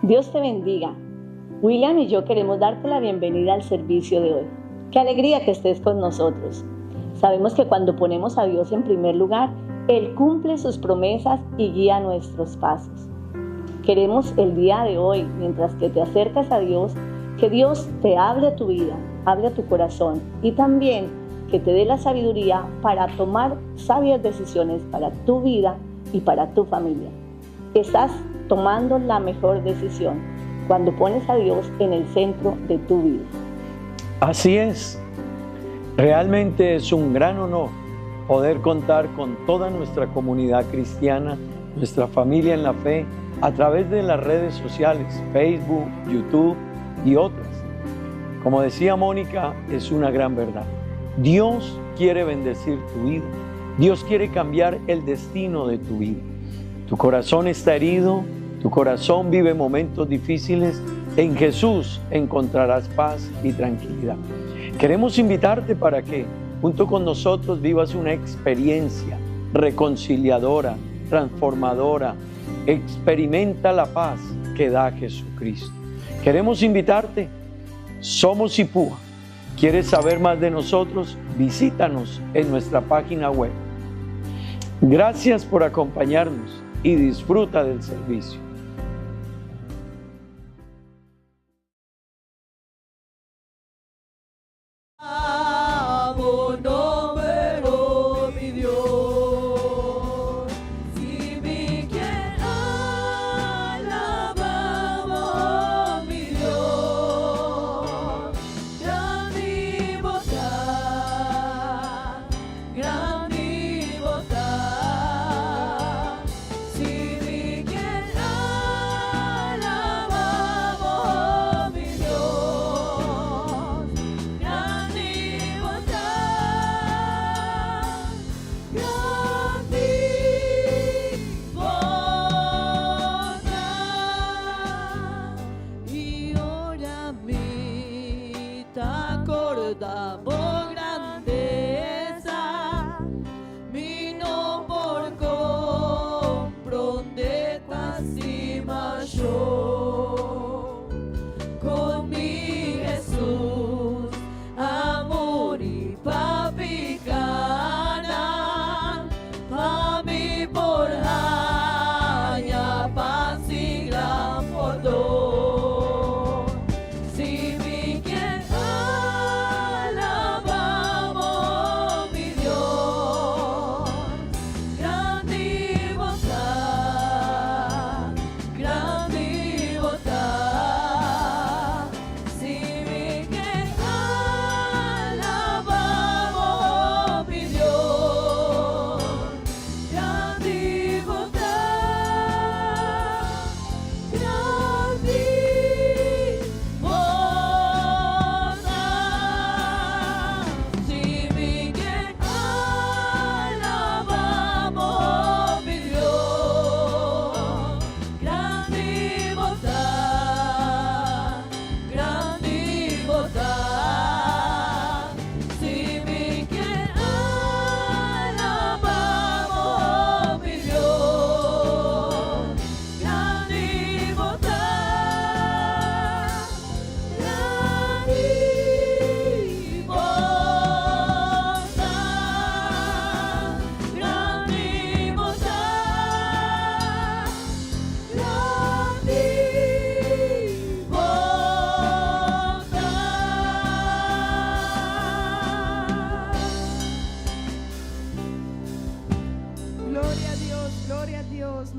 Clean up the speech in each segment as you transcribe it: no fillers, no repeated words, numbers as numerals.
Dios te bendiga. William y yo queremos darte la bienvenida al servicio de hoy. Qué alegría que estés con nosotros. Sabemos que cuando ponemos a Dios en primer lugar, Él cumple sus promesas y guía nuestros pasos. Queremos el día de hoy, mientras que te acercas a Dios, que Dios te hable a tu vida, hable a tu corazón y también que te dé la sabiduría para tomar sabias decisiones para tu vida y para tu familia. Estás tomando la mejor decisión cuando pones a Dios en el centro de tu vida. Así es. Realmente es un gran honor poder contar con toda nuestra comunidad cristiana, nuestra familia en la fe, a través de las redes sociales, Facebook, YouTube y otras. Como decía Mónica, es una gran verdad. Dios quiere bendecir tu vida. Dios quiere cambiar el destino de tu vida. Tu corazón está herido, tu corazón vive momentos difíciles. En Jesús encontrarás paz y tranquilidad. Queremos invitarte para que junto con nosotros vivas una experiencia reconciliadora, transformadora. Experimenta la paz que da Jesucristo. Queremos invitarte. Somos IPUA. ¿Quieres saber más de nosotros? Visítanos en nuestra página web. Gracias por acompañarnos y disfruta del servicio.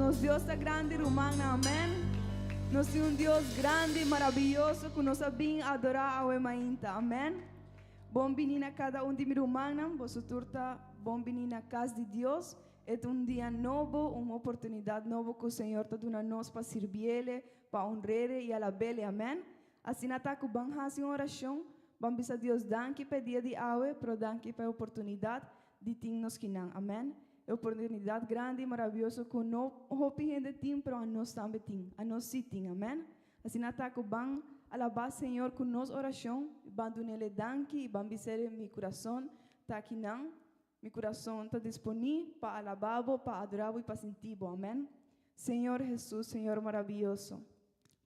Nos Dios está grande, rumana, amén. Nos un Dios grande, maravilloso, que nos bien adorar a Emainta, amén. Bom venir a cada de mi rumana, vosotros bom venir a casa de Dios. Es un día nuevo, una oportunidad nueva que el Señor está dando a nos para servirle, para honrarle y alabarle, amén. Así nata que vamos a hacer oración, vamos a Dios danke para dia de hoy, pero danke para a oportunidad de ternos que não, amén. Oportunidade grande e maravilhosa que não hopi de tim, pero a nós também tim, a nós sim tim, amém. Assim nata que vamos alabar Senhor com nossa oração, vamos nele danke e vamos dizer meu coração está aqui não. Meu coração está disponível para alabar, para adorar e para sentir, amém. Senhor Jesus, Senhor maravilhoso.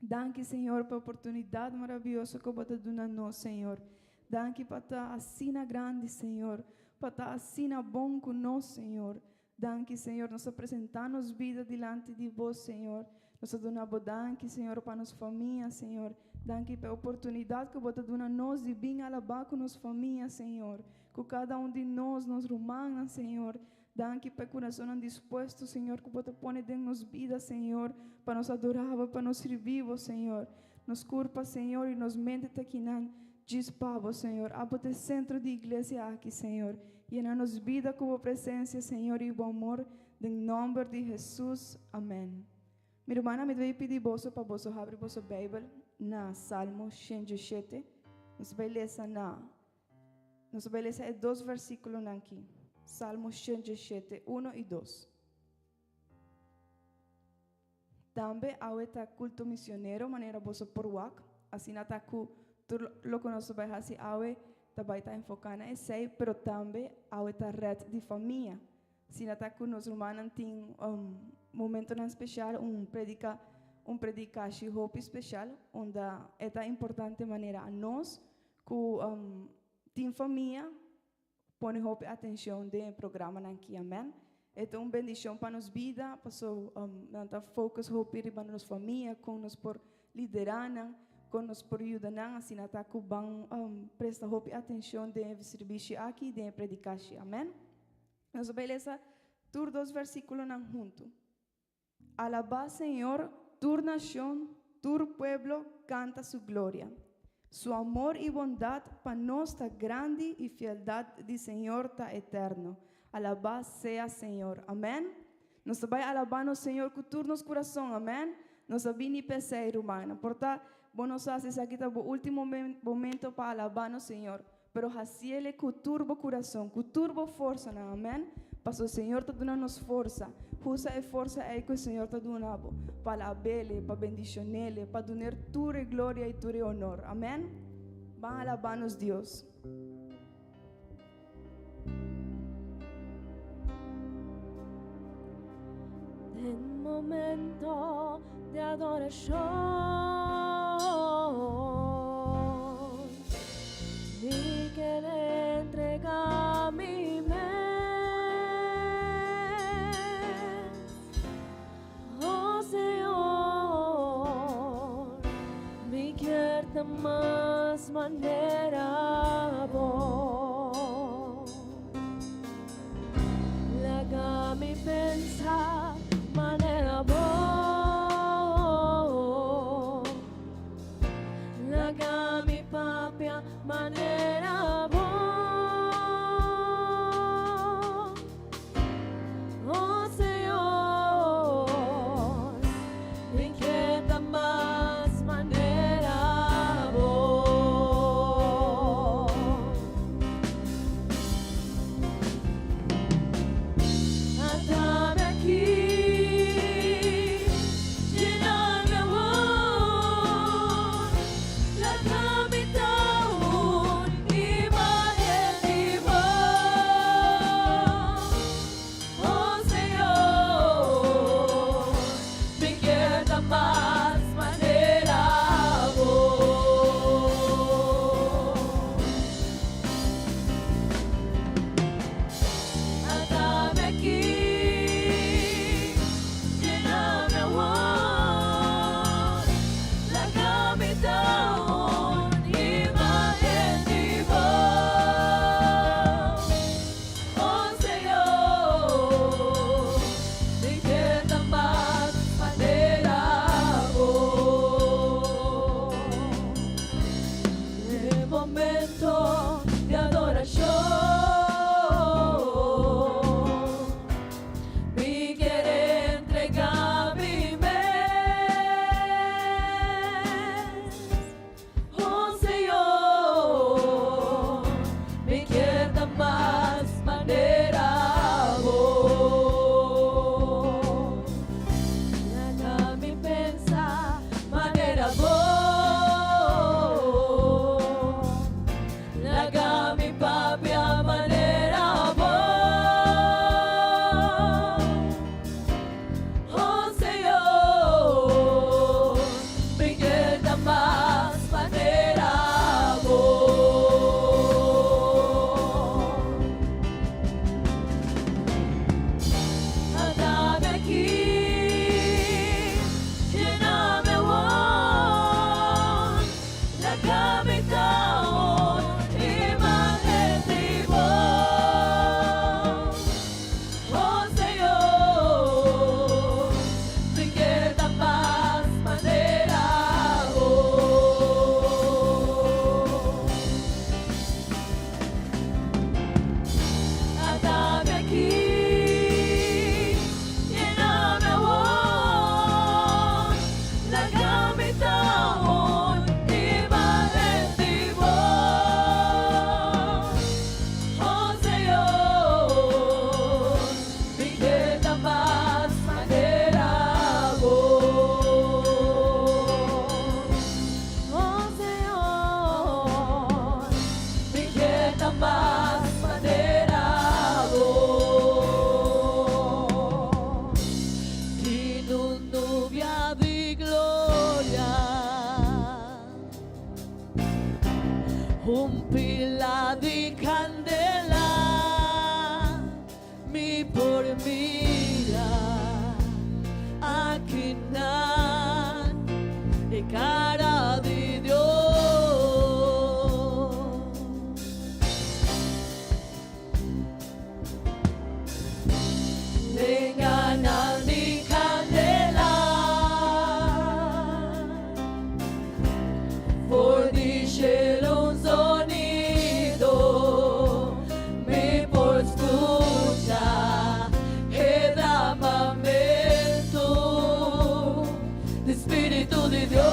Danke, Senhor, pela oportunidade maravilhosa que você dá a nós, Senhor. Danke para estar assim na grande, Senhor. Para estar assim na bom conosco, Senhor. Danke, Senhor, nós apresentamos vida diante de vós, Senhor. Nós donamos danke, Senhor, para nossa família, Senhor. Danke pela oportunidade que você dá a nós de vir alabar com nossa família, Senhor. Com cada de nós, nos irmãos, Senhor. Danke pelo coração disposto, Senhor, que você põe em nossa vida, Senhor, para nos adorar, para nos servir, Senhor. Nos culpa, Senhor, e nos mente aqui não dispavo, Senhor. Abote centro de igreja aqui, Senhor. Llena-nos vida com a presença, Senhor, e o amor, em nome de Jesus. Amém. Minha irmã, me vai pedir você para você abrir vossa Bíblia na Salmo 107. Nós vamos ler 2 versículos aqui. Salmo 107, 1 e 2. Também há culto missionário, maneira você porwak, assim na taku, tu lo conosco vai assim, também está enfocada em sei, pero também há rede de família. Assim na taku nos humanos tem momento especial, predicação hope especial, onde é importante maneira a nós que tem família põe hope atenção de programa aqui, amém. É uma bendição para nossa vida, para focus hope para nossa família, com nós por liderar, com nós por ajudar, assim até que vão prestar hope atenção de serviço aqui, de predicação, amém. Nós vamos ler 2 versículos juntos. Alaba, Senhor, tu nación, tu pueblo canta su gloria. Su amor y bondad para nós está grande y fieldad del Señor está eterno. Alabado sea Señor. Amén. Nos vai alabar no Señor con turnos corazón. Amén. Nos vini pensar, hermano. Porta, nos haces aquí el último momento para alabar no Señor. Pero así ele con turbo corazón, con turbo fuerza. Amén. Para o Senhor está dando força. Usa a força aí que o Senhor está dando para abele, para bendicionele, para dar tua glória e tua honor. Amém? Vamos alabar-nos Deus. En momento de adoración y que le entrega mi mente. Más manera vos laga mi pensar manera vos laga mi papia manera vos oh Señor me inquieta más manera. tu nubia di gloria, un pila di candela mi por mira aquí nan e cara di Dios. Vengan a mi candela, fornisce un sonido, mi por escucha el amamento del Espíritu de Dios.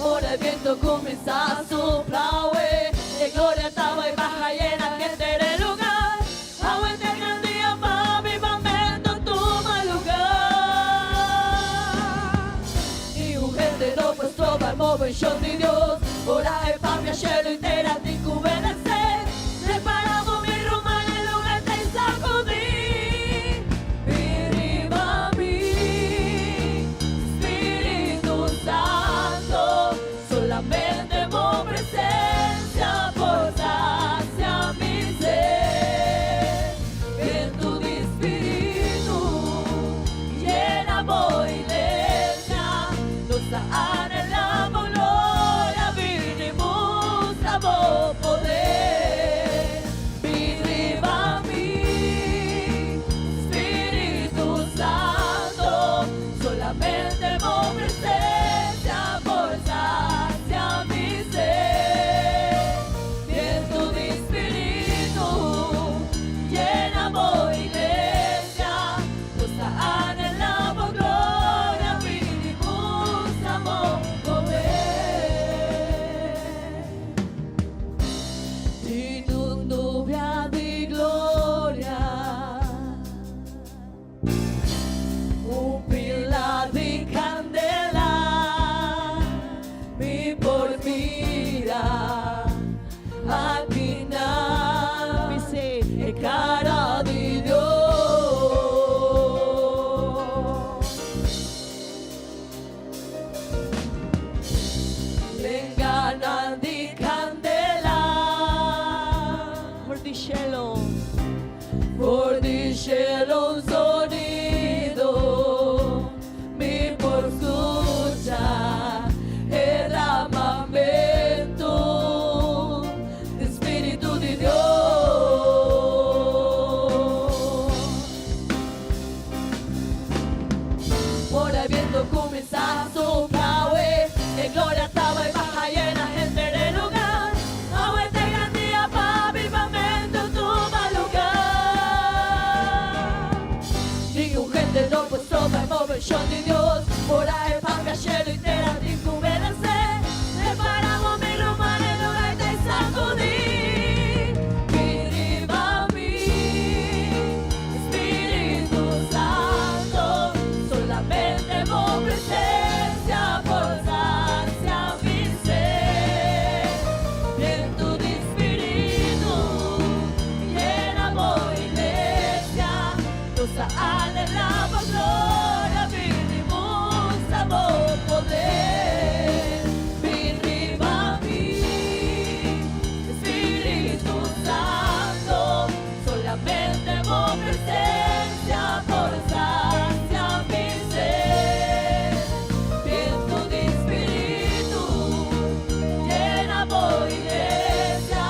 Ahora el viento comienza a soplar, de gloria estaba y baja llena gente del lugar. Agua eterna el día para avivamiento toma lugar. Y un gente no pues trova el movimiento de Dios. Ora e papia cielo intera ti cubenese. Separamos mi Roma en el lugar te sacudí. Viriva mi Espíritu Santo, solamente vos presencia posa hacia mi ser. Viento de Espíritu llena voy iglesia, nos anhelamos gloria, vinimos a vos poder. Viva mi Espíritu Santo, solamente vos presencia posa hacia mi ser. Viento de Espíritu llena voy iglesia, nos anhelamos gloria, vinimos a vos poder. Di tu nubia di gloria, un pila di candela mi por mira aquí na mi se e cara di Dios. Vengana di candela por di cielo un sonido mi por escuchar el amamento del Espíritu de Dios. Ahora el viento comienza a soplar, en gloria estaba y baja llena gente del lugar. Agua eterna día para avivamiento toma lugar. Ningún gente no pues trova el movimiento de Dios. Por ahí papia cielo entera ti cubenese. Separamos mi Roma en el lugar te sacudí. Viva mi Espíritu Santo, solamente vos presencia posa hacia mi ser. Viento de Espíritu llena voy iglesia, nos anhelamos gloria, vinimos a vos poder. Viva mi Espíritu Santo, solamente vos presencia posa hacia mi ser. Viento de Espíritu llena voy iglesia,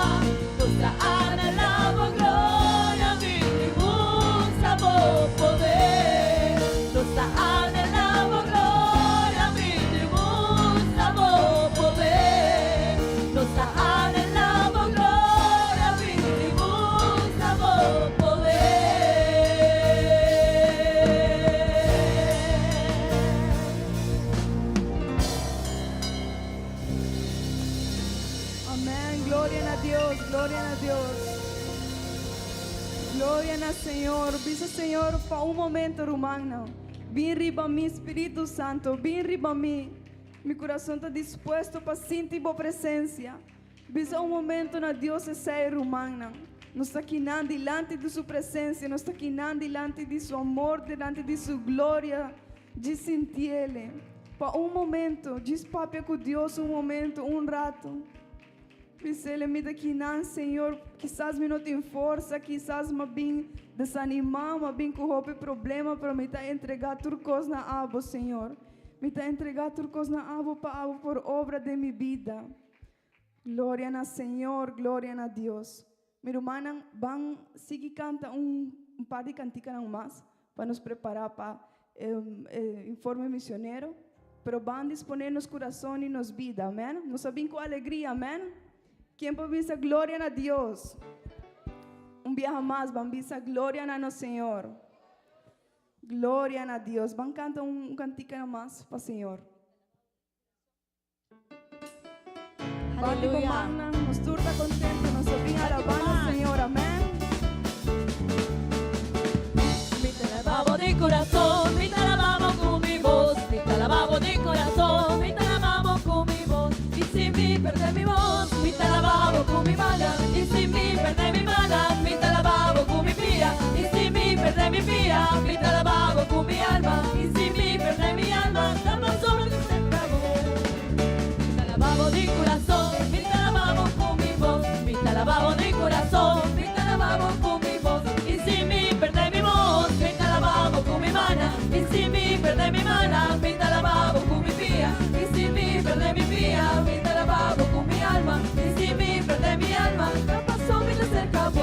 nos anhelamos gloria, vinimos a vos poder. Nos anhelamos gloria, vinimos a vos poder. Nos anhelamos gloria, vinimos a vos poder. Amén. Gloria a Dios, gloria a Dios. Gloria al Señor. Dice Señor, para un momento, rumano. Vem riba mim, Espírito Santo. Vem riba mim. Meu coração está disposto para sentir a presença. Bisa um momento na Deus é ser humana. Nos está aqui delante de sua presença, nos está aqui delante de seu amor, delante de sua glória, de sentir Ele. Para momento, diz papai com Deus momento, rato. Dice Ele me daqui Senhor, quizás me não tenho força, quizás me bem desanimar, me bem com roupa problema, para me tá entregar tudo coisa na abo, Senhor. Me tá entregar tudo coisa na abo para por obra de minha vida. Glória a Senhor, glória a Deus. Minha irmã, vamos seguir canta par de canticas mais para nos preparar para informe missionário, pero vamos disponer nos corações e nos vida, amém? Nos sabemos com alegria, amém? Quem pode dizer glória a Deus? Dia mais, vamos dizer glória a nosso Senhor. Glória a Deus. Vamos cantar cantica mais para o Senhor. Aleluya. Nos turta contento, nos sabemos alabar al Señor, amén. Mi te alabamos de corazón, mi te alabamos con mi voz, mi te alabamos de corazón, mi te alabamos con mi voz. Y sin mí perder mi voz, mi te alabamos con mi mala. Y sin mí perder mi mala, mi te alabamos con mi pía. Y sin mí perder mi pía, mi te alabamos con mi alma. Y sin mí perder mi alma, tan solo que se acabó. Mi te alabamos de corazón, mi te alabamos con mi voz, mi te alabamos de corazón, mi te alabamos con mi voz. Y sin mí perder mi voz, mi te alabamos con mi mana. Y sin mí perder mi mana, mi te alabamos con mi pía. Y sin mí perder mi pía, mi te alabamos con mi alma. Y sin mí perder mi alma, ya pasó, mi se acabó.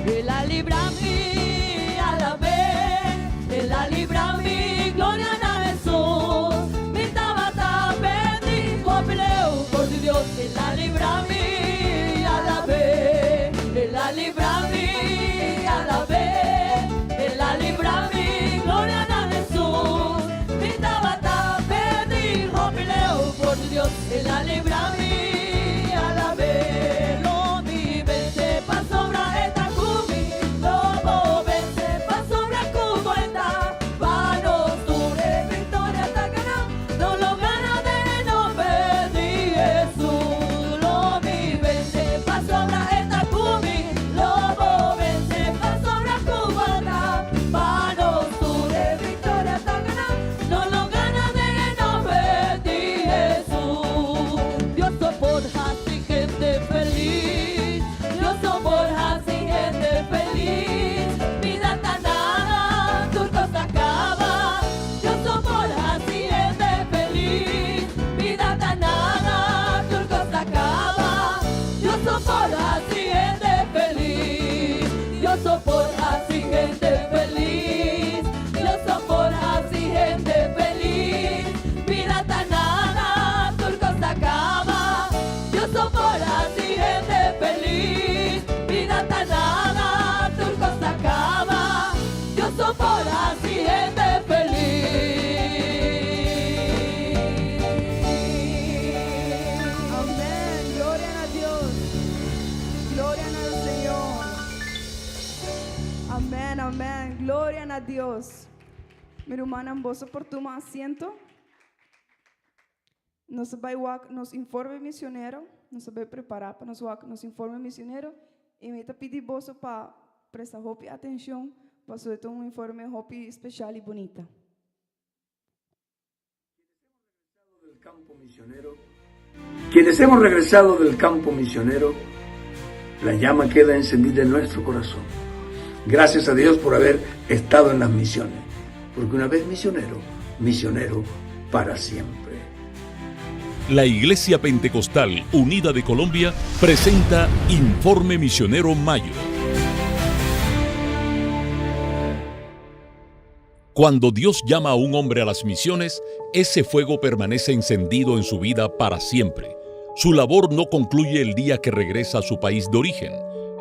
Él la libra a mí, a la vez, Él la libra a mí, gloria a Jesús. Mi tabata pedí, peleo por Dios, Él la libra a mí, a la vez, Él la libra a mí, a la vez, Él la libra a mí, gloria a Jesús. Mi tabata pedí, peleo por Dios, Él la libra a mí, a la vez. Lo mi vence pa sobra esta cumi, lo vence pa sobra como está. Vanos dure victoria hasta ganar, no lo gana de no pedir Jesús. Lo mi vence pa sobra esta cumi, lo vence pa sobra como está. Vanos dure victoria hasta ganar, no lo gana de no pedir Jesús. Dios soporta así gente feliz, Dios soporta así gente feliz. Vida tan nada, tu cosa acaba. Dios soporta así gente feliz. Vida tan nada, tu cosa acaba. Dios soporta así gente feliz. Dios soporta así gente feliz. Dios soporta así gente feliz. Vida tan nada, tu cosa acaba. Dios soporta así gente feliz. Vida tan nada, tu cosa acaba. Dios soporta así gente feliz. Amén. Gloria a Dios. Gloria al Señor. Amén, amén. Gloria a Dios. Mi hermana, vos por tu asiento. Nos vai nos informe misionero, nos vai preparar para nos informe misionero e me pedir vos para prestar atenção para fazer informe especial e bonita. Quienes hemos regresado del campo misionero, la llama queda encendida en nuestro corazón. Gracias a Dios por haber estado en las misiones, porque una vez misionero, misionero para siempre. La Iglesia Pentecostal Unida de Colombia presenta Informe Misionero Mayo. Cuando Dios llama a un hombre a las misiones, ese fuego permanece encendido en su vida para siempre. Su labor no concluye el día que regresa a su país de origen.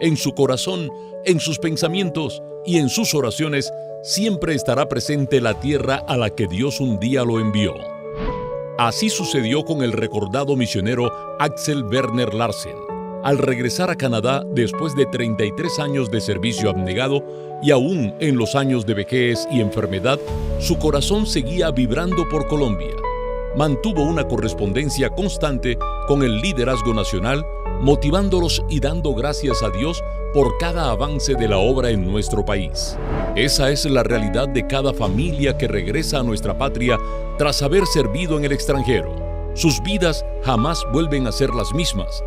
En su corazón, en sus pensamientos y en sus oraciones siempre estará presente la tierra a la que Dios un día lo envió. Así sucedió con el recordado misionero Axel Werner Larsen. Al regresar a Canadá después de 33 años de servicio abnegado y aún en los años de vejez y enfermedad, su corazón seguía vibrando por Colombia. Mantuvo una correspondencia constante con el liderazgo nacional, motivándolos y dando gracias a Dios por cada avance de la obra en nuestro país. Esa es la realidad de cada familia que regresa a nuestra patria tras haber servido en el extranjero. Sus vidas jamás vuelven a ser las mismas.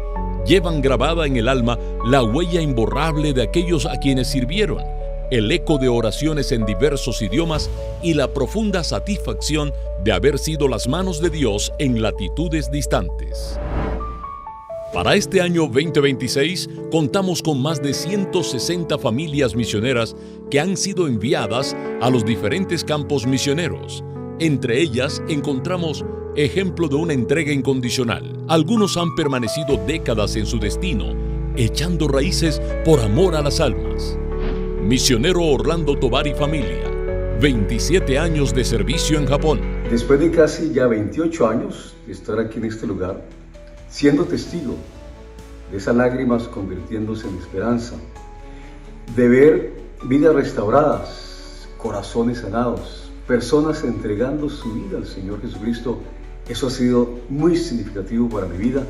Llevan grabada en el alma la huella imborrable de aquellos a quienes sirvieron, el eco de oraciones en diversos idiomas y la profunda satisfacción de haber sido las manos de Dios en latitudes distantes. Para este año 2026 contamos con más de 160 familias misioneras que han sido enviadas a los diferentes campos misioneros. Entre ellas encontramos ejemplo de una entrega incondicional. Algunos han permanecido décadas en su destino, echando raíces por amor a las almas. Misionero Orlando Tovar y familia, 27 años de servicio en Japón. Después de casi ya 28 años de estar aquí en este lugar, siendo testigo de esas lágrimas convirtiéndose en esperanza, de ver vidas restauradas, corazones sanados, personas entregando su vida al Señor Jesucristo, eso ha sido muy significativo para mi vida.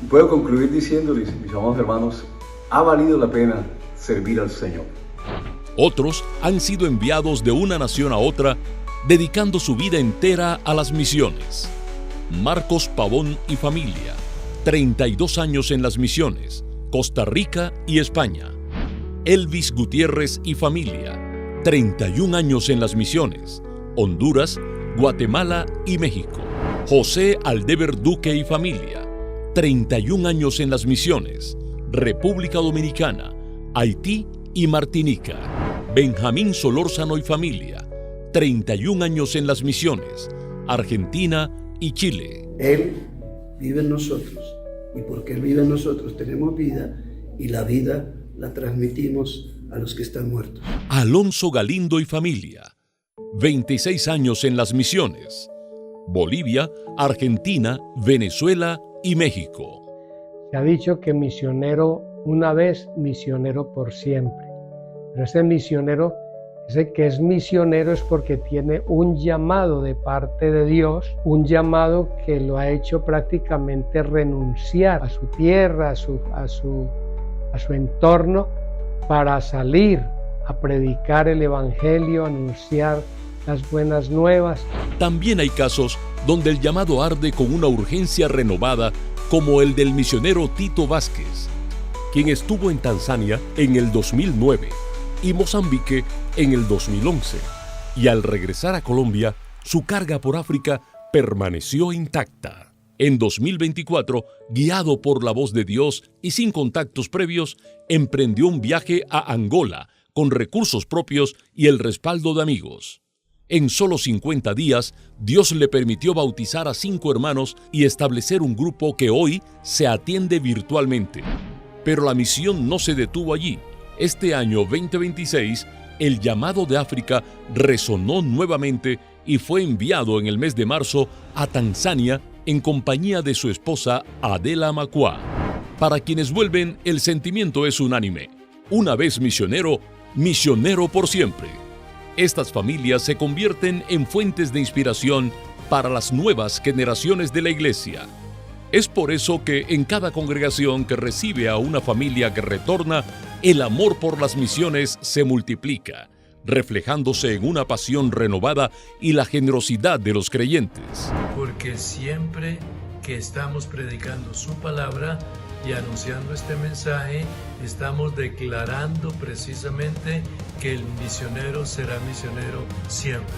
Y puedo concluir diciéndoles, mis amados hermanos, ha valido la pena servir al Señor. Otros han sido enviados de una nación a otra, dedicando su vida entera a las misiones. Marcos Pavón y familia, 32 años en las misiones, Costa Rica y España. Elvis Gutiérrez y familia, 31 años en las misiones, Honduras, Guatemala y México. José Aldever Duque y familia, 31 años en las misiones, República Dominicana, Haití y Martinica. Benjamín Solórzano y familia, 31 años en las misiones, Argentina y Chile. Él vive en nosotros, y porque Él vive en nosotros tenemos vida, y la vida la transmitimos a los que están muertos. Alonso Galindo y familia, 26 años en las misiones, Bolivia, Argentina, Venezuela y México. Se ha dicho que misionero una vez, misionero por siempre. Pero ese misionero, ese que es misionero es porque tiene un llamado de parte de Dios, un llamado que lo ha hecho prácticamente renunciar a su tierra, a su entorno, para salir a predicar el Evangelio, a anunciar las buenas nuevas. También hay casos donde el llamado arde con una urgencia renovada, como el del misionero Tito Vázquez, quien estuvo en Tanzania en el 2009 y Mozambique en el 2011, y al regresar a Colombia, su carga por África permaneció intacta. En 2024, guiado por la voz de Dios y sin contactos previos, emprendió un viaje a Angola con recursos propios y el respaldo de amigos. En solo 50 días, Dios le permitió bautizar a 5 hermanos y establecer un grupo que hoy se atiende virtualmente. Pero la misión no se detuvo allí. Este año 2026, el llamado de África resonó nuevamente y fue enviado en el mes de marzo a Tanzania en compañía de su esposa Adela Macua. Para quienes vuelven, el sentimiento es unánime. Una vez misionero, misionero por siempre. Estas familias se convierten en fuentes de inspiración para las nuevas generaciones de la Iglesia. Es por eso que en cada congregación que recibe a una familia que retorna, el amor por las misiones se multiplica, reflejándose en una pasión renovada y la generosidad de los creyentes. Porque siempre que estamos predicando su palabra y anunciando este mensaje, estamos declarando precisamente que el misionero será misionero siempre.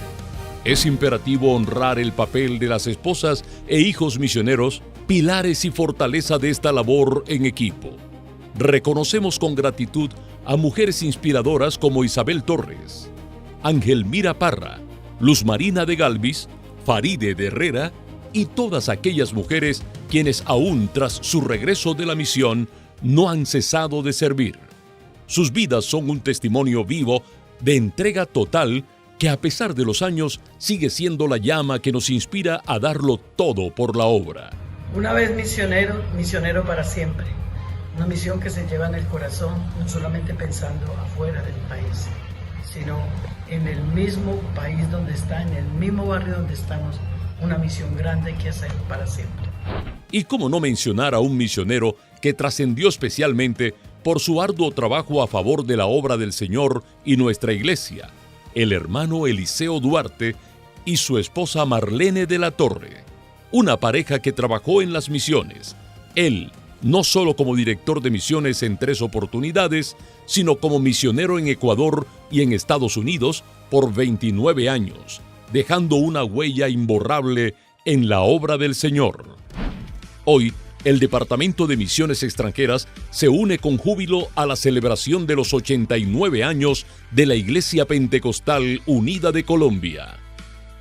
Es imperativo honrar el papel de las esposas e hijos misioneros, pilares y fortaleza de esta labor en equipo. Reconocemos con gratitud a mujeres inspiradoras como Isabel Torres, Angelmira Parra, Luz Marina de Galvis, Faride de Herrera y todas aquellas mujeres quienes aún tras su regreso de la misión no han cesado de servir. Sus vidas son un testimonio vivo de entrega total que a pesar de los años sigue siendo la llama que nos inspira a darlo todo por la obra. Una vez misionero, misionero para siempre. Una misión que se lleva en el corazón, no solamente pensando afuera del país, sino en el mismo país donde está, en el mismo barrio donde estamos, una misión grande que hacer para siempre. Y cómo no mencionar a un misionero que trascendió especialmente por su arduo trabajo a favor de la obra del Señor y nuestra iglesia, el hermano Eliseo Duarte y su esposa Marlene de la Torre, una pareja que trabajó en las misiones. Él, no solo como director de misiones en 3 oportunidades, sino como misionero en Ecuador y en Estados Unidos por 29 años, dejando una huella imborrable en la obra del Señor. Hoy, el Departamento de Misiones Extranjeras se une con júbilo a la celebración de los 89 años de la Iglesia Pentecostal Unida de Colombia.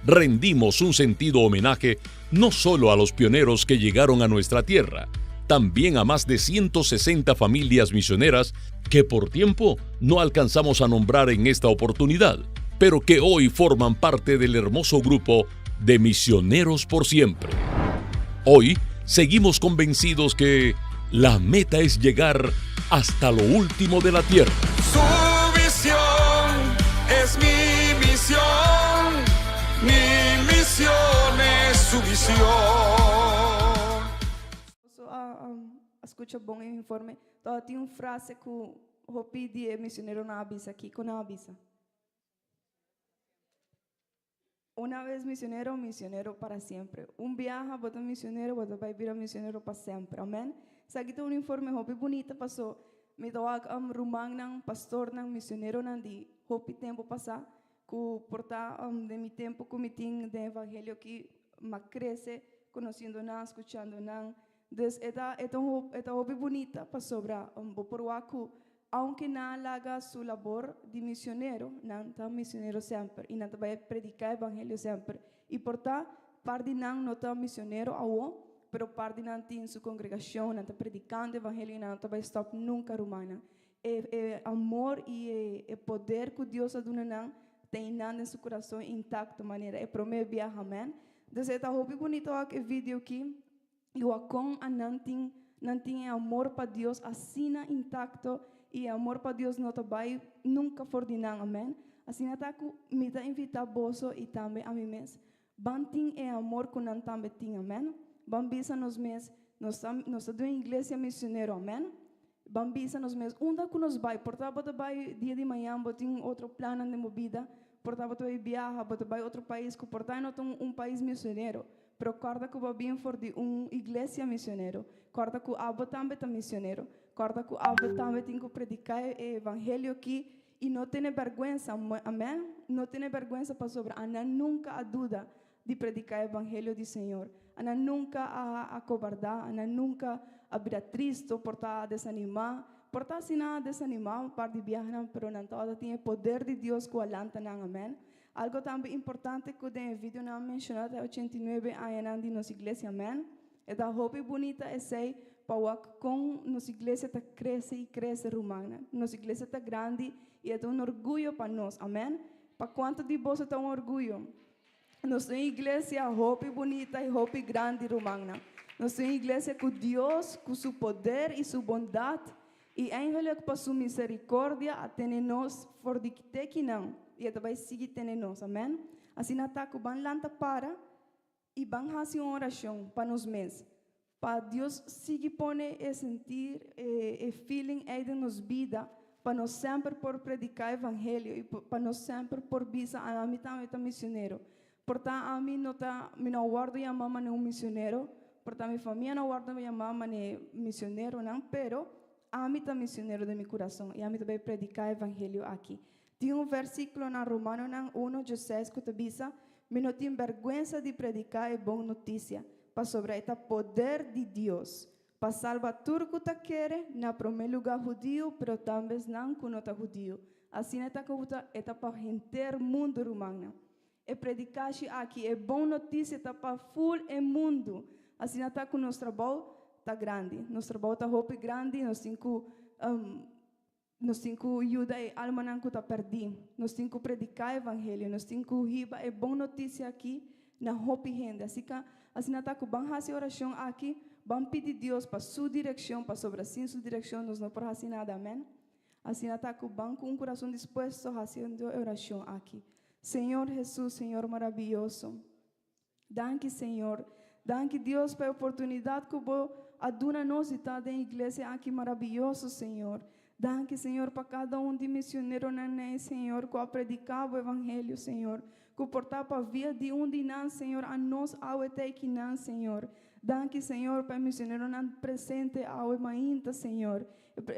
Rendimos un sentido homenaje no solo a los pioneros que llegaron a nuestra tierra, también a más de 160 familias misioneras que por tiempo no alcanzamos a nombrar en esta oportunidad, pero que hoy forman parte del hermoso grupo de Misioneros por Siempre. Hoy seguimos convencidos que la meta es llegar hasta lo último de la tierra. Su visión es mi misión, mi misión es su visión. Escucha bom informe. Então tem frase que eu pedi missionário na avisa aqui, com a avisa. Una vez misionero, misionero para siempre. Viaja, bota misionero, bota vai virar misionero para sempre. Amém? Sagita informe hopi bonita passou. Me tawag rumang ng pastor ng misionero ng di hopi tempo pasa. Ku porta de mi tempo kumiting de evangelio que macrece, conociendo na, escuchando na. Des esta hopi bonita passou bra por waku. Aunque não laga sua labor de missionário, não está missionário sempre e não vai predicar o evangelho sempre. E portanto, parte não está missionário ao, pero parte não tem sua congregação, não está predicando o evangelho e não vai stop nunca romana. Amor e poder que Deus a dona não tem em seu coração intacto maneira. É promete viajar, amém. Então, esta hobby bonito aqui vídeo aqui, eu com a não tem amor para Deus assim intacto. E amor para Deus não vai nunca fordinar, amém? Assim até que me dá invitar bolso e também a mim mesmo. Banting é amor que não também tem, amém? Bambisa nos mês, nós estamos em igreja missionária, amém? Bambisa nos mês, onde que nos vai? Portanto, vai dia de manhã, botem outro plano de movida. Portanto, vai viajar, vai outro país, que portanto não país missionário. Pero corda que vai bem for de igreja missionário. Corda que abo também é missionário. Corda que abo também tem que predicar o evangelho aqui e não tem vergonha, amém? Não tem vergonha para sobre. Ana nunca a dúvida de predicar o evangelho do Senhor. Ana nunca a cobardar, ana nunca a virar triste, portar a desanimar. Portar assim a desanimar, par de viajar, pero não toda tem o poder de Deus que alanta, amém? Algo também importante que no vídeo não mencionado é 89 anos de nossa igreja, amém? É da hobby bonita é sei para com nossa igreja tá cresce e cresce romana. Nossa igreja tá grande e é um orgulho para nós, amém? Para quanto de você tá orgulho? Nossa igreja é hobby bonita e hobby grande romana. Nossa igreja com Deus, com seu poder e sua bondade e ainda com sua misericórdia até nós for de que não. E ela vai seguir tendo nós, amém? Assim, ataque, vão lançar para e vão fazer uma oração para nós mesmos. Para Deus seguir pone e sentir e feeling aí de nos vida, para nós sempre por predicar o evangelho e para nós sempre por visa a mim também é missionário. Portanto, a mim não guardo a mamãe não missionário, portanto, minha família não guarda a mamãe missionário, não, pero a mim é missionário de meu coração e a mim também predicar o evangelho aqui. Tem versículo na Romano 1:16 que diz: "Me não tem vergonha de predicar a boa notícia, para sobre este poder de Deus, para salvar tudo que quer, na primeiro lugar judío, pero também não que não está judío. Assim é que para gente mundo romano. E predicar aqui é boa notícia para full o mundo. Assim é que nosso trabalho está grande, nosso trabalho está roupa grande, nós temos que ajudar a alma que está perdida. Nós temos que predicar o evangelho. Nós temos que riba é boa notícia aqui na roupa gente. Assim até que vamos fazer oração aqui, vamos pedir Deus para sua direção, para sobre assim sua direção, nós não podemos fazer nada, amém? Assim até que vamos com coração disposto a fazer oração aqui. Senhor Jesus, Senhor maravilhoso. Danke, Senhor. Danke, Deus, pela oportunidade que Aduna-nos e tá da igreja aqui maravilhoso, Senhor. Danke, Senhor, para cada de missioneiro na Senhor, que predicava o evangelho, Senhor. Que portava a via de de nós, Senhor, a nós ao que nós, Senhor. Danke, Senhor, para missioneiro não presente ao mainta, Senhor.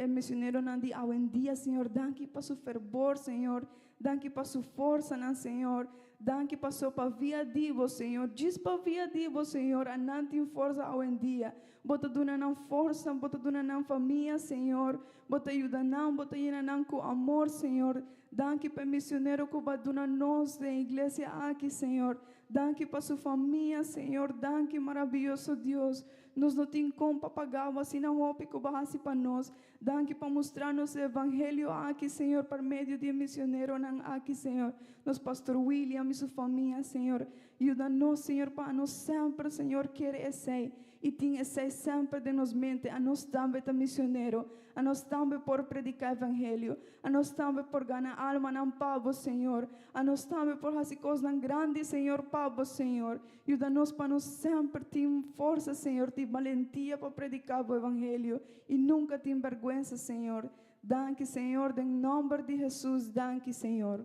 Missioneiro não de ao dia, Senhor. Danke para seu fervor, Senhor. Danke para sua força, não, Senhor. Danke para sua via divo, Senhor. Diz para via divo, Senhor. A não tem força ao dia. Bota duna não força, bota duna não família, Senhor. Bota ajuda não, bota llena não com amor, Senhor. Danke para missioneiro que vai duna nós da igreja aqui, Senhor. Danke para sua família, Senhor. Danke, maravilhoso Deus. Nós não temos como pagar, assim não roupa que vai para nós. Danke para mostrar-nos o evangelho aqui, Senhor, por meio de missioneiro aqui, Senhor. Nosso pastor William e sua família, Senhor. Ajuda-nos, Senhor, para nós sempre, Senhor, querer esse. E tem esse sempre de nos mente. A nós também é missioneiro. A nós também por predicar o evangelho. A nós também por ganhar alma não pavo, Senhor. A nós também por fazer coisas grandes, Senhor, pavo, Senhor. Ajuda-nos para nós sempre ter força, Senhor, ter valentia para predicar o evangelho. E nunca ter vergonha, Senhor. Danke, Senhor, em nome de Jesus. Danke, Senhor.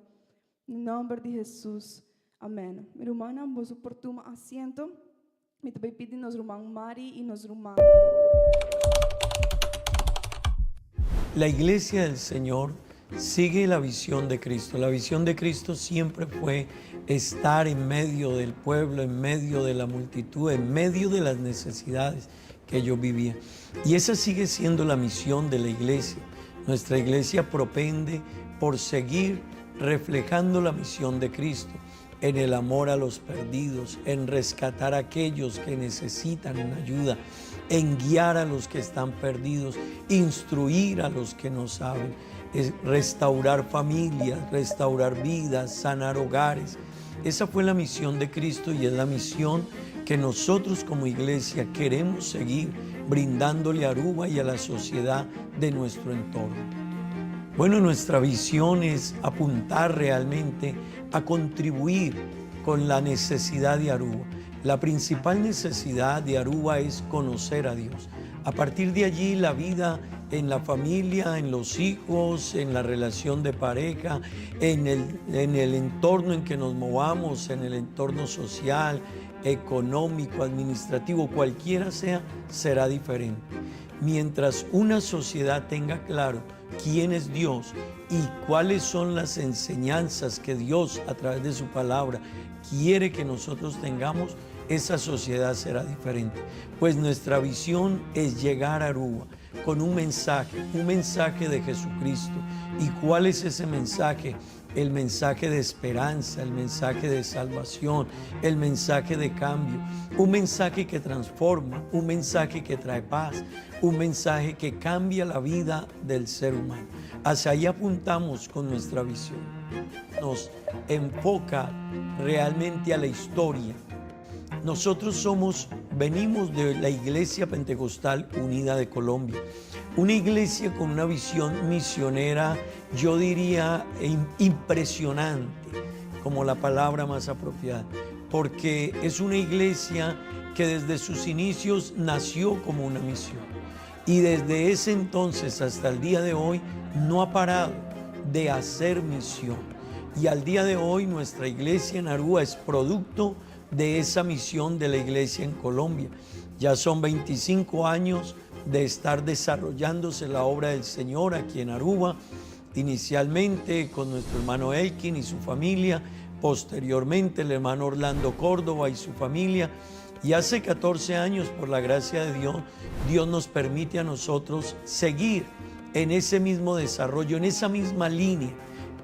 Em nome de Jesus. Amém. Mi hermana, vos oportuno asiento. Me te piden nos hermanos Mari y nos hermanos. La iglesia del Señor sigue la visión de Cristo. La visión de Cristo siempre fue estar en medio del pueblo, en medio de la multitud, en medio de las necesidades que ellos vivían. Y esa sigue siendo la misión de la iglesia. Nuestra iglesia propende por seguir reflejando la misión de Cristo, en el amor a los perdidos, en rescatar a aquellos que necesitan ayuda, en guiar a los que están perdidos, instruir a los que no saben, restaurar familias, restaurar vidas, sanar hogares. Esa fue la misión de Cristo y es la misión que nosotros como iglesia queremos seguir brindándole a Aruba y a la sociedad de nuestro entorno. Bueno, nuestra visión es apuntar realmente a contribuir con la necesidad de Aruba. La principal necesidad de Aruba es conocer a Dios. A partir de allí, la vida en la familia, en los hijos, en la relación de pareja, en el entorno en que nos movamos, en el entorno social, económico, administrativo, cualquiera sea, será diferente. Mientras una sociedad tenga claro quién es Dios y cuáles son las enseñanzas que Dios a través de su palabra quiere que nosotros tengamos, esa sociedad será diferente. Pues nuestra visión es llegar a Aruba con un mensaje de Jesucristo. ¿Y cuál es ese mensaje? El mensaje de esperanza, el mensaje de salvación, el mensaje de cambio, un mensaje que transforma, un mensaje que trae paz, un mensaje que cambia la vida del ser humano. Hacia ahí apuntamos con nuestra visión. Nos enfoca realmente a la historia. Nosotros venimos de la Iglesia Pentecostal Unida de Colombia, una iglesia con una visión misionera, yo diría impresionante, como la palabra más apropiada, porque es una iglesia que desde sus inicios nació como una misión y desde ese entonces hasta el día de hoy no ha parado de hacer misión. Y al día de hoy nuestra iglesia en Aruba es producto de esa misión de la iglesia en Colombia. Ya son 25 años de estar desarrollándose la obra del Señor aquí en Aruba, inicialmente con nuestro hermano Elkin y su familia, posteriormente el hermano Orlando Córdoba y su familia, y hace 14 años, por la gracia de Dios, Dios nos permite a nosotros seguir en ese mismo desarrollo, en esa misma línea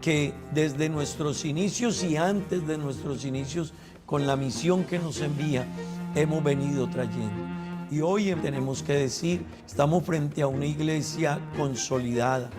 que desde nuestros inicios y antes de nuestros inicios, con la misión que nos envía, hemos venido trayendo. Y hoy tenemos que decir, estamos frente a una iglesia consolidada,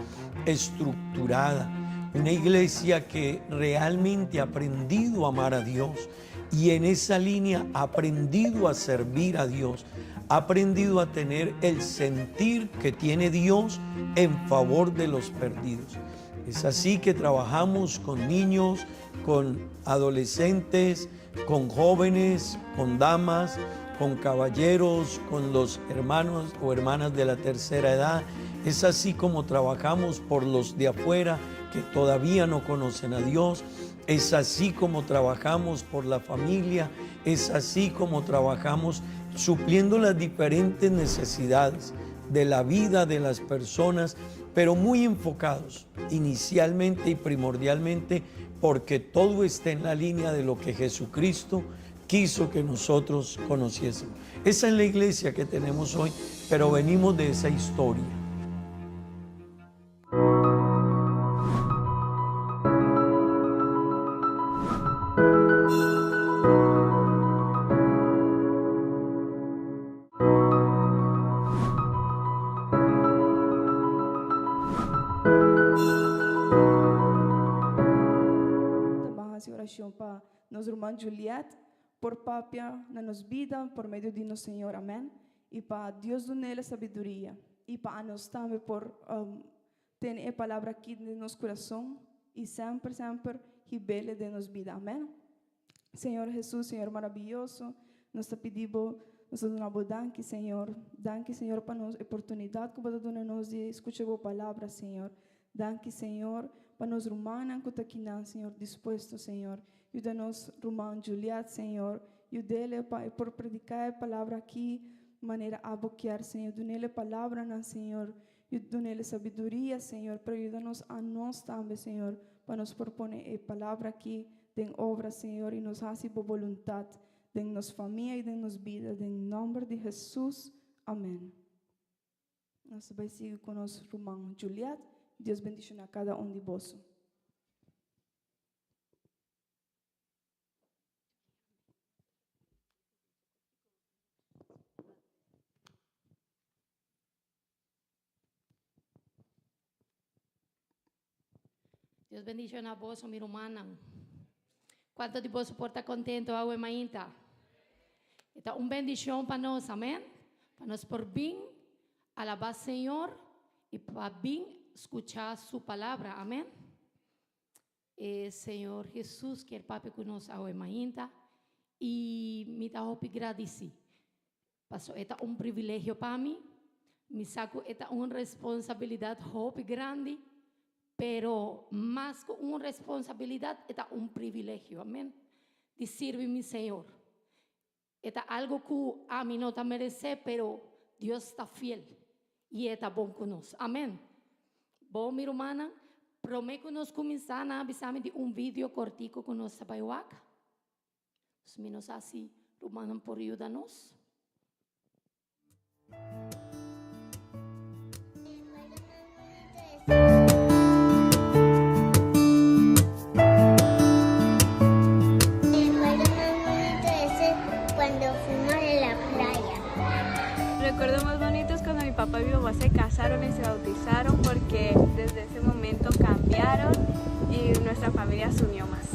estructurada, una iglesia que realmente ha aprendido a amar a Dios y en esa línea ha aprendido a servir a Dios, ha aprendido a tener el sentir que tiene Dios en favor de los perdidos. Es así que trabajamos con niños, con adolescentes, con jóvenes, con damas, con caballeros, con los hermanos o hermanas de la tercera edad. Es así como trabajamos por los de afuera que todavía no conocen a Dios. Es así como trabajamos por la familia. Es así como trabajamos supliendo las diferentes necesidades de la vida de las personas, pero muy enfocados inicialmente y primordialmente porque todo está en la línea de lo que Jesucristo quiso que nosotros conociésemos. Esa es la iglesia que tenemos hoy, pero venimos de esa historia. Oração para nossa irmã Juliette, por papia na nossa vida, por meio de nosso Senhor, amém. E para Deus do nele sabedoria. E para nós também por ter a palavra aqui no nosso coração e sempre, sempre revele de nossa vida, amém. Senhor Jesus, Senhor maravilhoso, nós te pedimos, nós te damos danke, Senhor. Danke, Senhor, para a oportunidade que você dá a nós de escutar a palavra, Senhor. Danke, Senhor, para nós romanos que estão aqui, Senhor, disposto, Senhor. Ajuda-nos, irmã Juliette, Senhor. Ajuda-lhe por predicar a palavra aqui, de maneira a boquear, Senhor. Ajuda-lhe a palavra, Senhor. Ajuda-lhe sabedoria, Senhor. Para ajuda-nos a nós também, Senhor, para nos propor a palavra aqui, em obra, Senhor, e nos fazer por vontade, de nossa família e de nossa vida. Em nome de Jesus, amém. Nós vamos seguir com nosso irmão Juliette. Deus bendiga a cada de vós. Deus bendiga a vós, minha irmã. Quanto de vós porta contento a Mainta? Então, bendição para nós, amém? Para nós por bem, alabar Senhor e para bem escuchar su palabra, amén. Señor Jesús, que el Papa conoce a Mainta y me da agradecer. Pasó, esta un privilegio para mí, me saco esta una responsabilidad grande, pero más que una responsabilidad, esta un privilegio, amén. De servir mi Señor. Esta algo que a mí no te merece, pero Dios está fiel y está bueno con nosotros, amén. Bom, minha irmã, prometo que nós começar a avisar de vídeo cortico com nossa baiuaca. Os meninos assim, irmã, por ajudar-nos. Cuando fuimos a la playa. Recuerdos más bonitos cuando mi papá y mi mamá se casaron y se bautizaron, porque desde ese momento cambiaron y nuestra familia se unió más.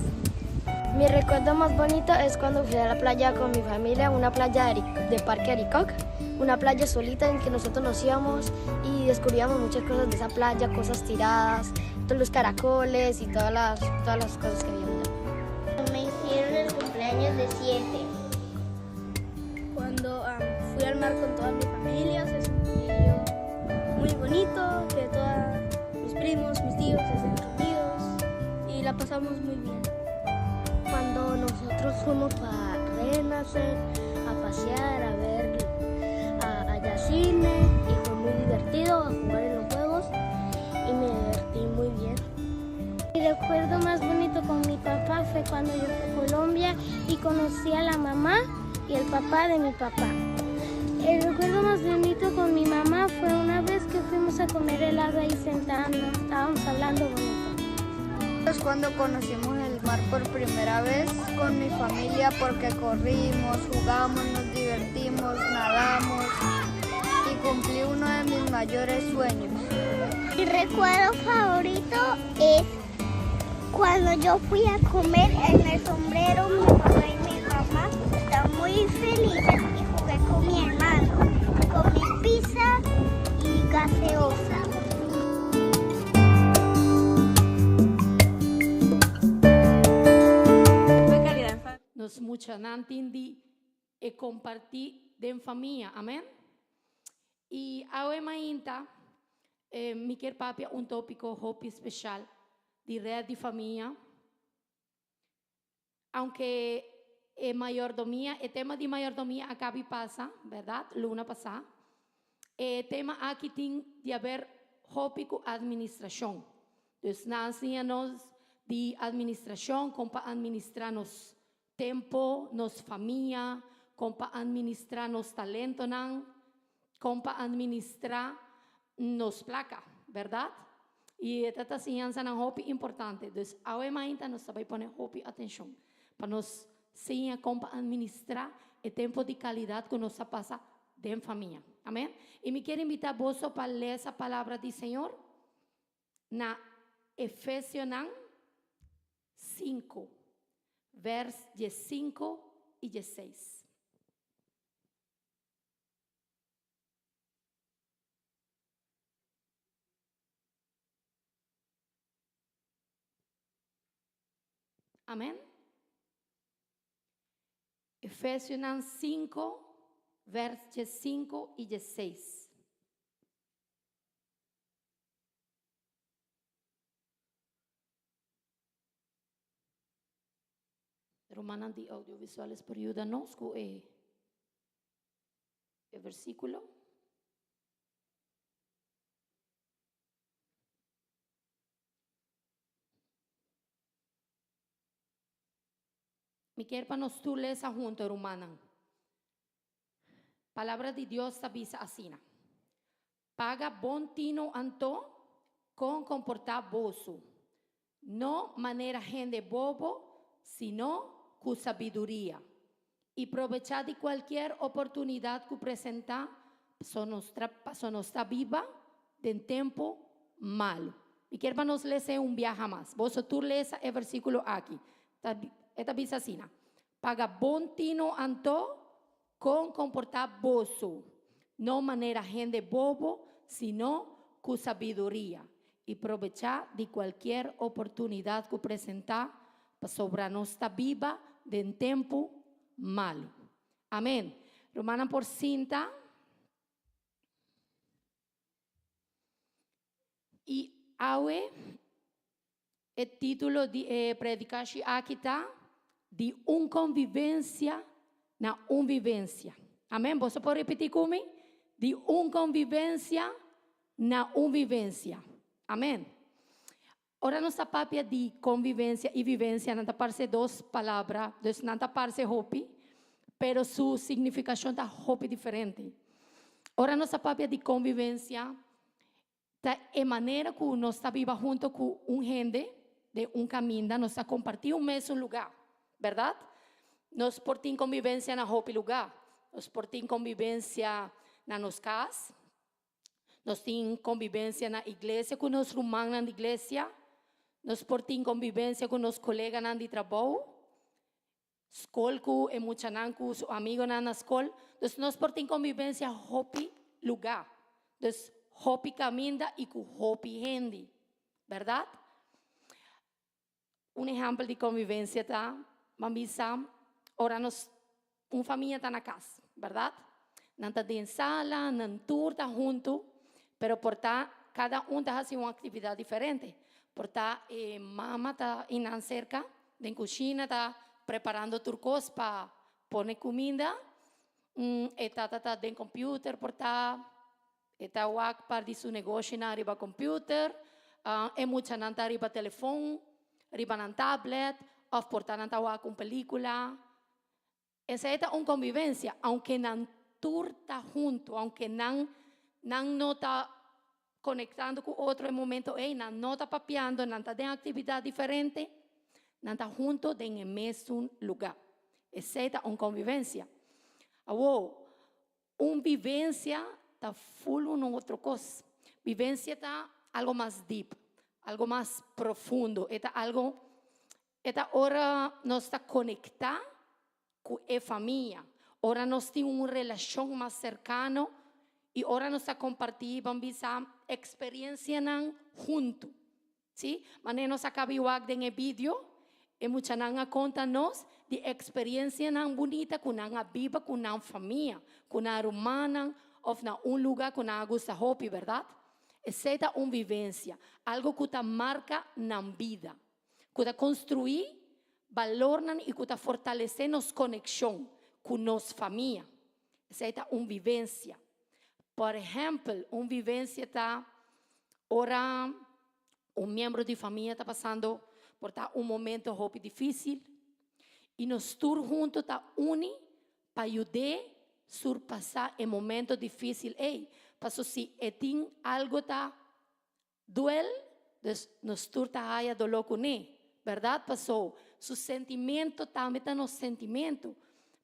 Mi recuerdo más bonito es cuando fui a la playa con mi familia, una playa de Parque Aricoc, una playa solita en que nosotros nos íbamos y descubríamos muchas cosas de esa playa, cosas tiradas, todos los caracoles y todas las cosas que había. Me hicieron el cumpleaños de 7. Cuando fui al mar con toda mi familia, se sintió muy bonito, que todos mis primos, mis tíos estén reunidos y la pasamos muy bien. Cuando nosotros fuimos para Renacer a pasear, a ver allá cine, y fue muy divertido a jugar en los juegos y me divertí muy bien. Mi recuerdo más bonito con mi papá fue cuando yo fui a Colombia y conocí a la mamá y el papá de mi papá. El recuerdo más bonito con mi mamá fue una vez que fuimos a comer helado ahí sentando, estábamos hablando bonito. Es cuando conocimos el mar por primera vez con mi familia, porque corrimos, jugamos, nos divertimos, nadamos y cumplí uno de mis mayores sueños. Mi recuerdo favorito es cuando yo fui a comer en el sombrero, mi papá y mi mamá estaban muy felices y jugué con mi hermano, comí pizza y gaseosa. mucha nantindi e compartir de familia, amén. Y ahora mainta, mi quer papia un tópico hopi especial de red de familia, aunque mayordomía, el tema de mayordomía acaba y pasa, ¿verdad? Luna pasa. El tema aquí tiene de haber hópico administración. Entonces, nacíamos de administración, como para administrarnos tiempo, nos familia, como para administrarnos talento, como para administrarnos placa, ¿verdad? Y esta enseñanza es muy importante. Entonces, ahora mismo nos vamos a poner atención para nos enseñar cómo administrar el tiempo de calidad que nos pasa en familia. Amén. Y me quiero invitar a vos para leer esa palabra del Señor na Efesios 5, versos 5 y 16. Amén. Efesios 5, versos 5 y 16. Romana de audiovisuales por ayudarnos con el versículo. Me quiero para nos tú lees junto, Romana. Palabra de Dios avisa así. Paga bon tino anto con comportar bozo. No manera gente bobo, sino con sabiduría. Y aprovechar de cualquier oportunidad que presenta son nuestra viva de tiempo malo. Y quiero para nos leer un viaje más. Vos tú lees el versículo aquí. Esta avisa así. Paga bon tino anto con comportar bozo, no manera gente bobo, sino con sabiduría, y aprovechar de cualquier oportunidad que presenta para sobrar nuestra viva de un tiempo malo. Amén. Romana por cinta. Y ahora el título de predicación aquí está de un convivencia na vivência. Amém? Você pode repetir comigo? De convivência na vivência. Amém? Ora, nossa papia de convivência e vivência não parece duas palavras, não parece hopi, pero sua significação está hopi diferente. Ora, nossa papia de convivência é maneira que nós está viva junto com gente de caminho, nós está compartindo mesmo lugar, verdade? Nos portem convivência na hopi lugar, nos portem convivência na nos casas, nos tem convivência na igreja com os romanos na igreja, nos portem convivência com os colegas na de trabalho, escola com e muita com os amigos na escola, nos portem convivência hopi lugar, dus hopi caminda e com hopi gente, verdade? Exemplo de convivência tá, mamisa. Ora, uma família está na casa, verdade? Não está em sala, não turta junto, pero portar, cada está fazendo uma atividade diferente. Portar, mamá está na cerca, na cozinha, está preparando turcos para pôr comida, está no computer, portar, está para de seu negócio na riba computer, muita não está riba telefone, riba na tablet, ou portar não está com película. Esa es una convivencia, aunque no turta junto, aunque no está conectando con otro en momento, no está papeando, no está en actividad diferente, no está junto en el mismo lugar. Esa es una convivencia. Una vivencia está full en otra cosa. Vivencia está algo más deep, algo más profundo. Esta hora no está conectada com a família. Ora nós temos uma relação mais cercana e ora nós compartilhamos essa experiência junto. ¿Sí? Mas nós acabamos de ver no vídeo E mucha nanga conta-nos de experiência nang bonita com nanga viva com nang família, com na rumana ou na lugar com nanga gusta hopi, verdade? Essa é uma vivência, algo que te marca na vida, que te construir valor e que te fortalecer nos conexão com nossa família. Essa é uma vivência. Por exemplo, uma vivência está, ora, membro de família está passando por momento hopi difícil e nós todos juntos está uni para ajudar a surpassar o momento difícil. Ei, passo se tem algo tá duele, nós todos tá aí dolor com ele, verdade? Passou, seu sentimento também está no sentimento.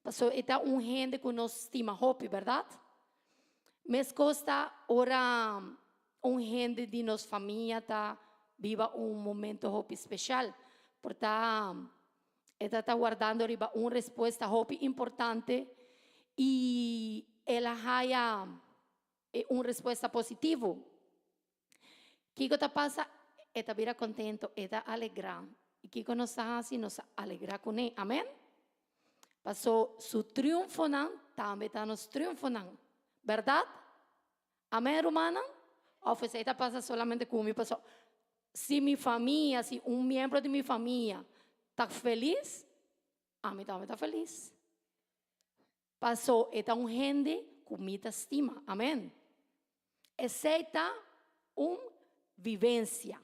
Passou, está gente que nos estima hopi, verdade? Mas costa ora gente de nossa família tá viva momento hopi especial, porque está guardando uma resposta hopi importante e ela haya uma resposta positiva. Kiko ta passa, eta vira contento, eta alegra. E Kiko nos hace, nos alegra com ele. Amém? Passou su triunfo não, também está nos triunfo não. Verdade? Amém, romana? Ou você está passa solamente comigo, passou. Se minha família, se membro de minha família está feliz, a mim também está feliz. Passou, é gente que me estima. Amém? Essa é vivência.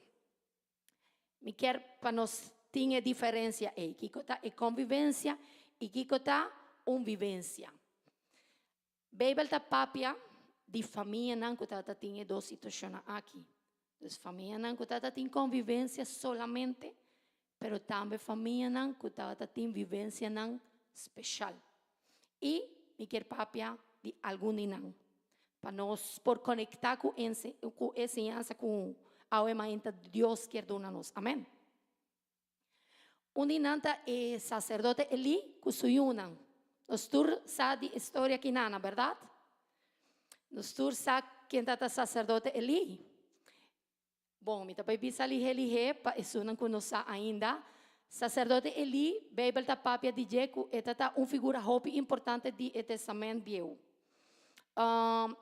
Me quer para nós ter diferença aí. Que é convivência e que é vivência. Bíblia está papia de família não que tem duas situações aqui. Então, família não que tem convivência solamente, pero também família não que tem vivência não especial. E me quer papia de algum não. Para nós por conectar com ensinança com a herramienta de Deus quer dar-nos. Amém? Nanta é sacerdote Eli que suyunan. Nós tur sabe a história aqui na verdade? Nós tur sabe quem é sacerdote Eli. Bom, me também bisa lihe para isso não conheço ainda. Sacerdote Eli, Bíblia da papia de Jecu, é figura hopi importante de Testamento Viejo.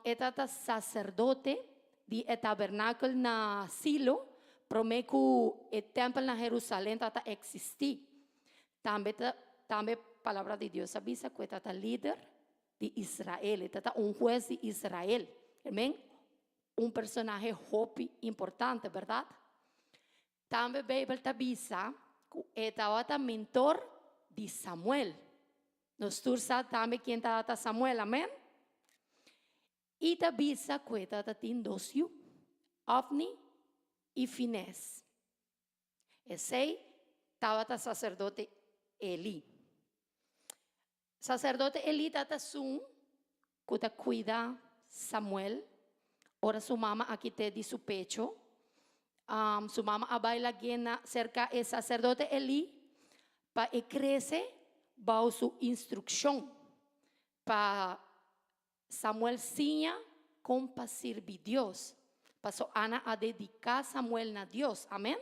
É sacerdote de tabernáculo na Silo, promete que o templo na Jerusalém está existir. Também palavra de Deus avisa que é líder de Israel, é juez de Israel. Amém? Personagem hopi importante, verdade? Também a Bíblia avisa que é mentor de Samuel. Nós sabemos também quem é Samuel, amém? E avisa que tem dois filhos, Ofni e Finés. Esse estava sacerdote Eli. Sacerdote Eli está que cuida Samuel. Ora sua mama aqui te de seu pecho. Sua mama abaila cerca do sacerdote Eli para crescer bajo sua instrução para Samuel sinha como servir Deus. Passou Ana a dedicar Samuel a Deus. Amém?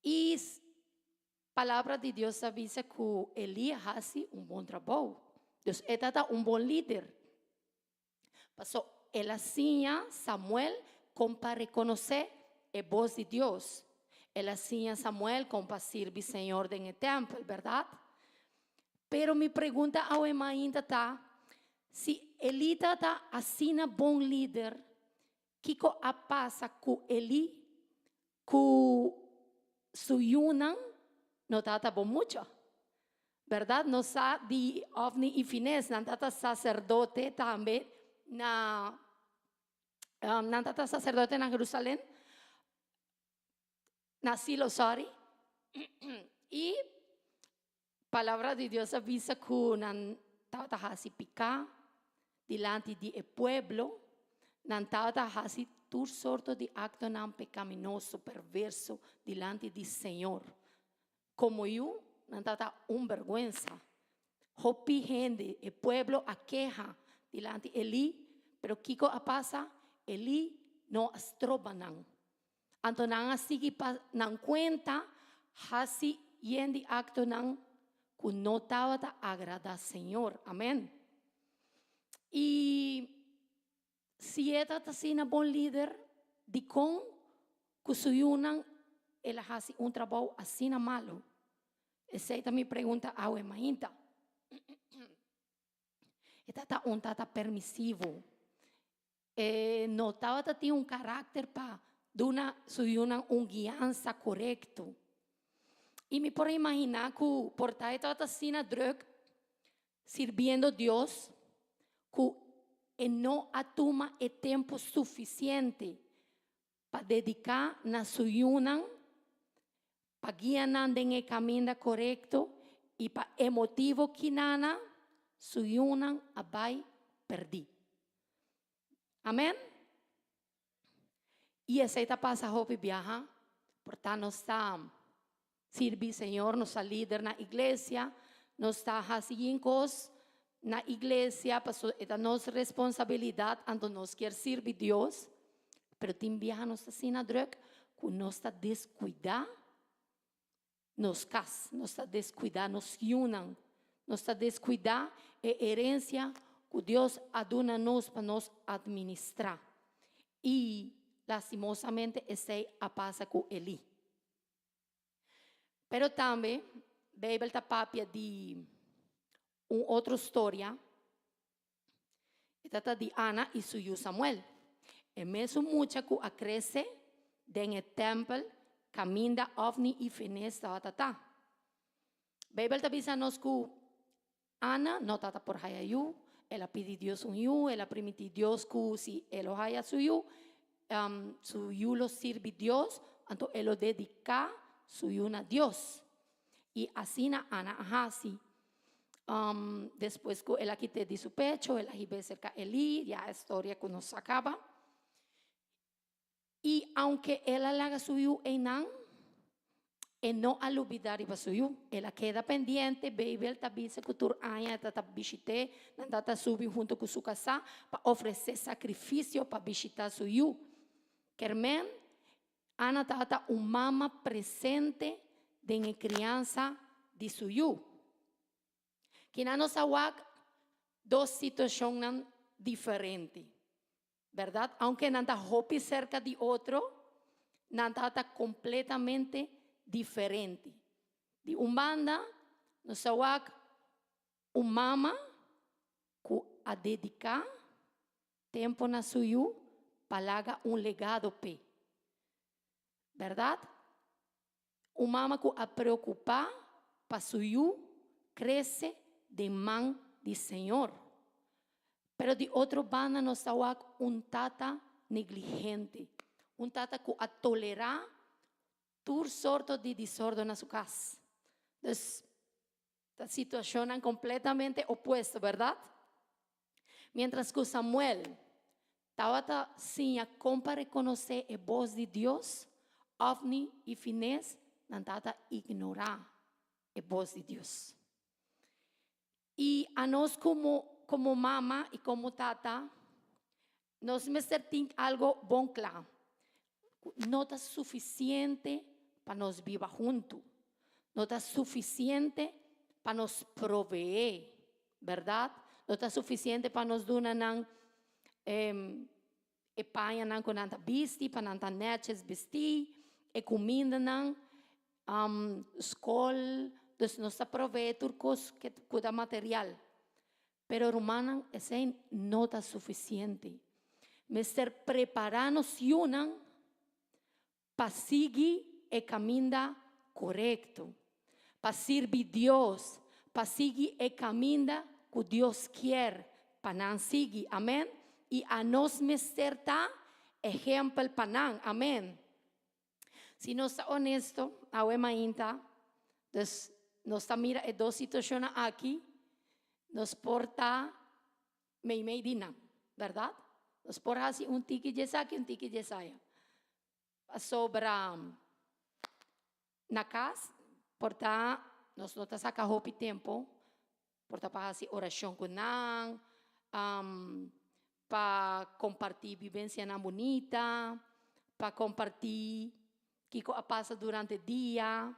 E a palavra de Deus avisa que Eli faz bom trabalho. Deus é bom líder. Passou ela sinha Samuel como para reconhecer a voz de Deus. Ela sinha Samuel como para servir o Senhor no templo, verdade? Pero me pergunta ao ainda está se Eli está assim bom líder, que passa com Eli, que suyunan não está bom muito, verdade? Não sabe de Ofni e Finés, não está sacerdote também não está sacerdote na Jerusalém, na Silo, sorry. E a palavra de Deus avisa que não está se picar delante do pueblo, não está se todo sorto de acto não pecaminoso, perverso delante do Senhor. Como eu, não está vergüenza. Hopi gente, o pueblo aqueja delante de Eli, pero Kiko pasa, Eli no astroba não. Então não sigue não conta hasi yendi acto ng kunotawat agrada Señor. Amén. Y si eta tasina bon líder, di con kusuyunan el hasi un trabajo asina malo. Esa es mi pregunta a Mainta. Esta un tata permisivo. Notaba que tiene un carácter para dar un guianza correcto. Y me puedo imaginar que por esta sina druk sirviendo a Dios, que no atuma el tiempo suficiente para dedicar a su yunan, para guiar en el camino correcto y para emotivo que nana su yunan abai perdi. Amén. Y esa etapa pasa hopi viaja, por tanto está sirve Señor, nos está líder en la iglesia, nos está haciendo cosas en la iglesia, paso esta nos responsabilidad ando nos quiere servir Dios, pero tim viaja nos está sin druk, que nos está descuidar, nos cas, nos está descuidar, nos yunan, nos está descuidar herencia que Dios aduna nos para nos administrar. Y lastimosamente ese pasa con Eli. Pero también, Biblia tapapia de una otra historia, esta de Ana y su hijo Samuel. E mesmo mucha que crece en el templo, camina Ofni y Finés ta. Biblia tapisa nos que Ana no tata por hayayu, ela pide Dios un hijo, ela permite Dios que si él haya su hijo lo sirve Dios, entonces él lo dedica su hijo a Dios. Y así na Ana así. Después que él quite de su pecho, él iba cerca de Eli, ya la historia que nos acaba. Y aunque él haga su hijo no al olvidar iba su hijo, él queda pendiente, baby, él también se cultura aña, tata visité, tata subir junto con su casa para ofrecer sacrificio para visitar su hijo. Kermen, Ana tata un mamá presente de la crianza de su hijo. Que nos awak dos situaciones diferentes, ¿verdad? Aunque nada hopi cerca de otro, nada completamente diferente. De banda, nos awak un mamá que a dedicar tiempo na su hijo para un legado pe. ¿Verdad? Un mamá que a preocupar para su hijo crece de man de Señor. Pero de otro banda nos awak un tata negligente, un tata que a tolerar todo sorto de desorden en su casa. Entonces, la situación es completamente opuesta, ¿verdad? Mientras que Samuel estaba sin compa reconocer la voz de Dios, Ofni y Finés no tata ignorar la voz de Dios. Y a nos como mamá y como tata, nos me sentimos algo bon claro. No está suficiente para nos vivir juntos. No está suficiente para nos proveer, ¿verdad? No está suficiente para nos dar paña con nanta bisti, para nanta neches bisti, comida escola, entonces no está proveer turcos que cuida material. Pero romana ese no está suficiente. Me ser prepararnos para seguir el camino correcto, para servir Dios, para seguir el camino que Dios quiere para nos seguir. Amén. Y a nos mesterta ejemplo para nos. Amén. Si no está honesto, a Mainta, entonces nos está mira dos situaciones aquí, nos porta meidina, ¿verdad? Nos porta así un tiki yesaki, un tiki yesaya. Sobra na casa, porta nos nota saca hopi tempo, porta para así oración con nan, para compartir vivencia na bonita, para compartir que pasa durante el día,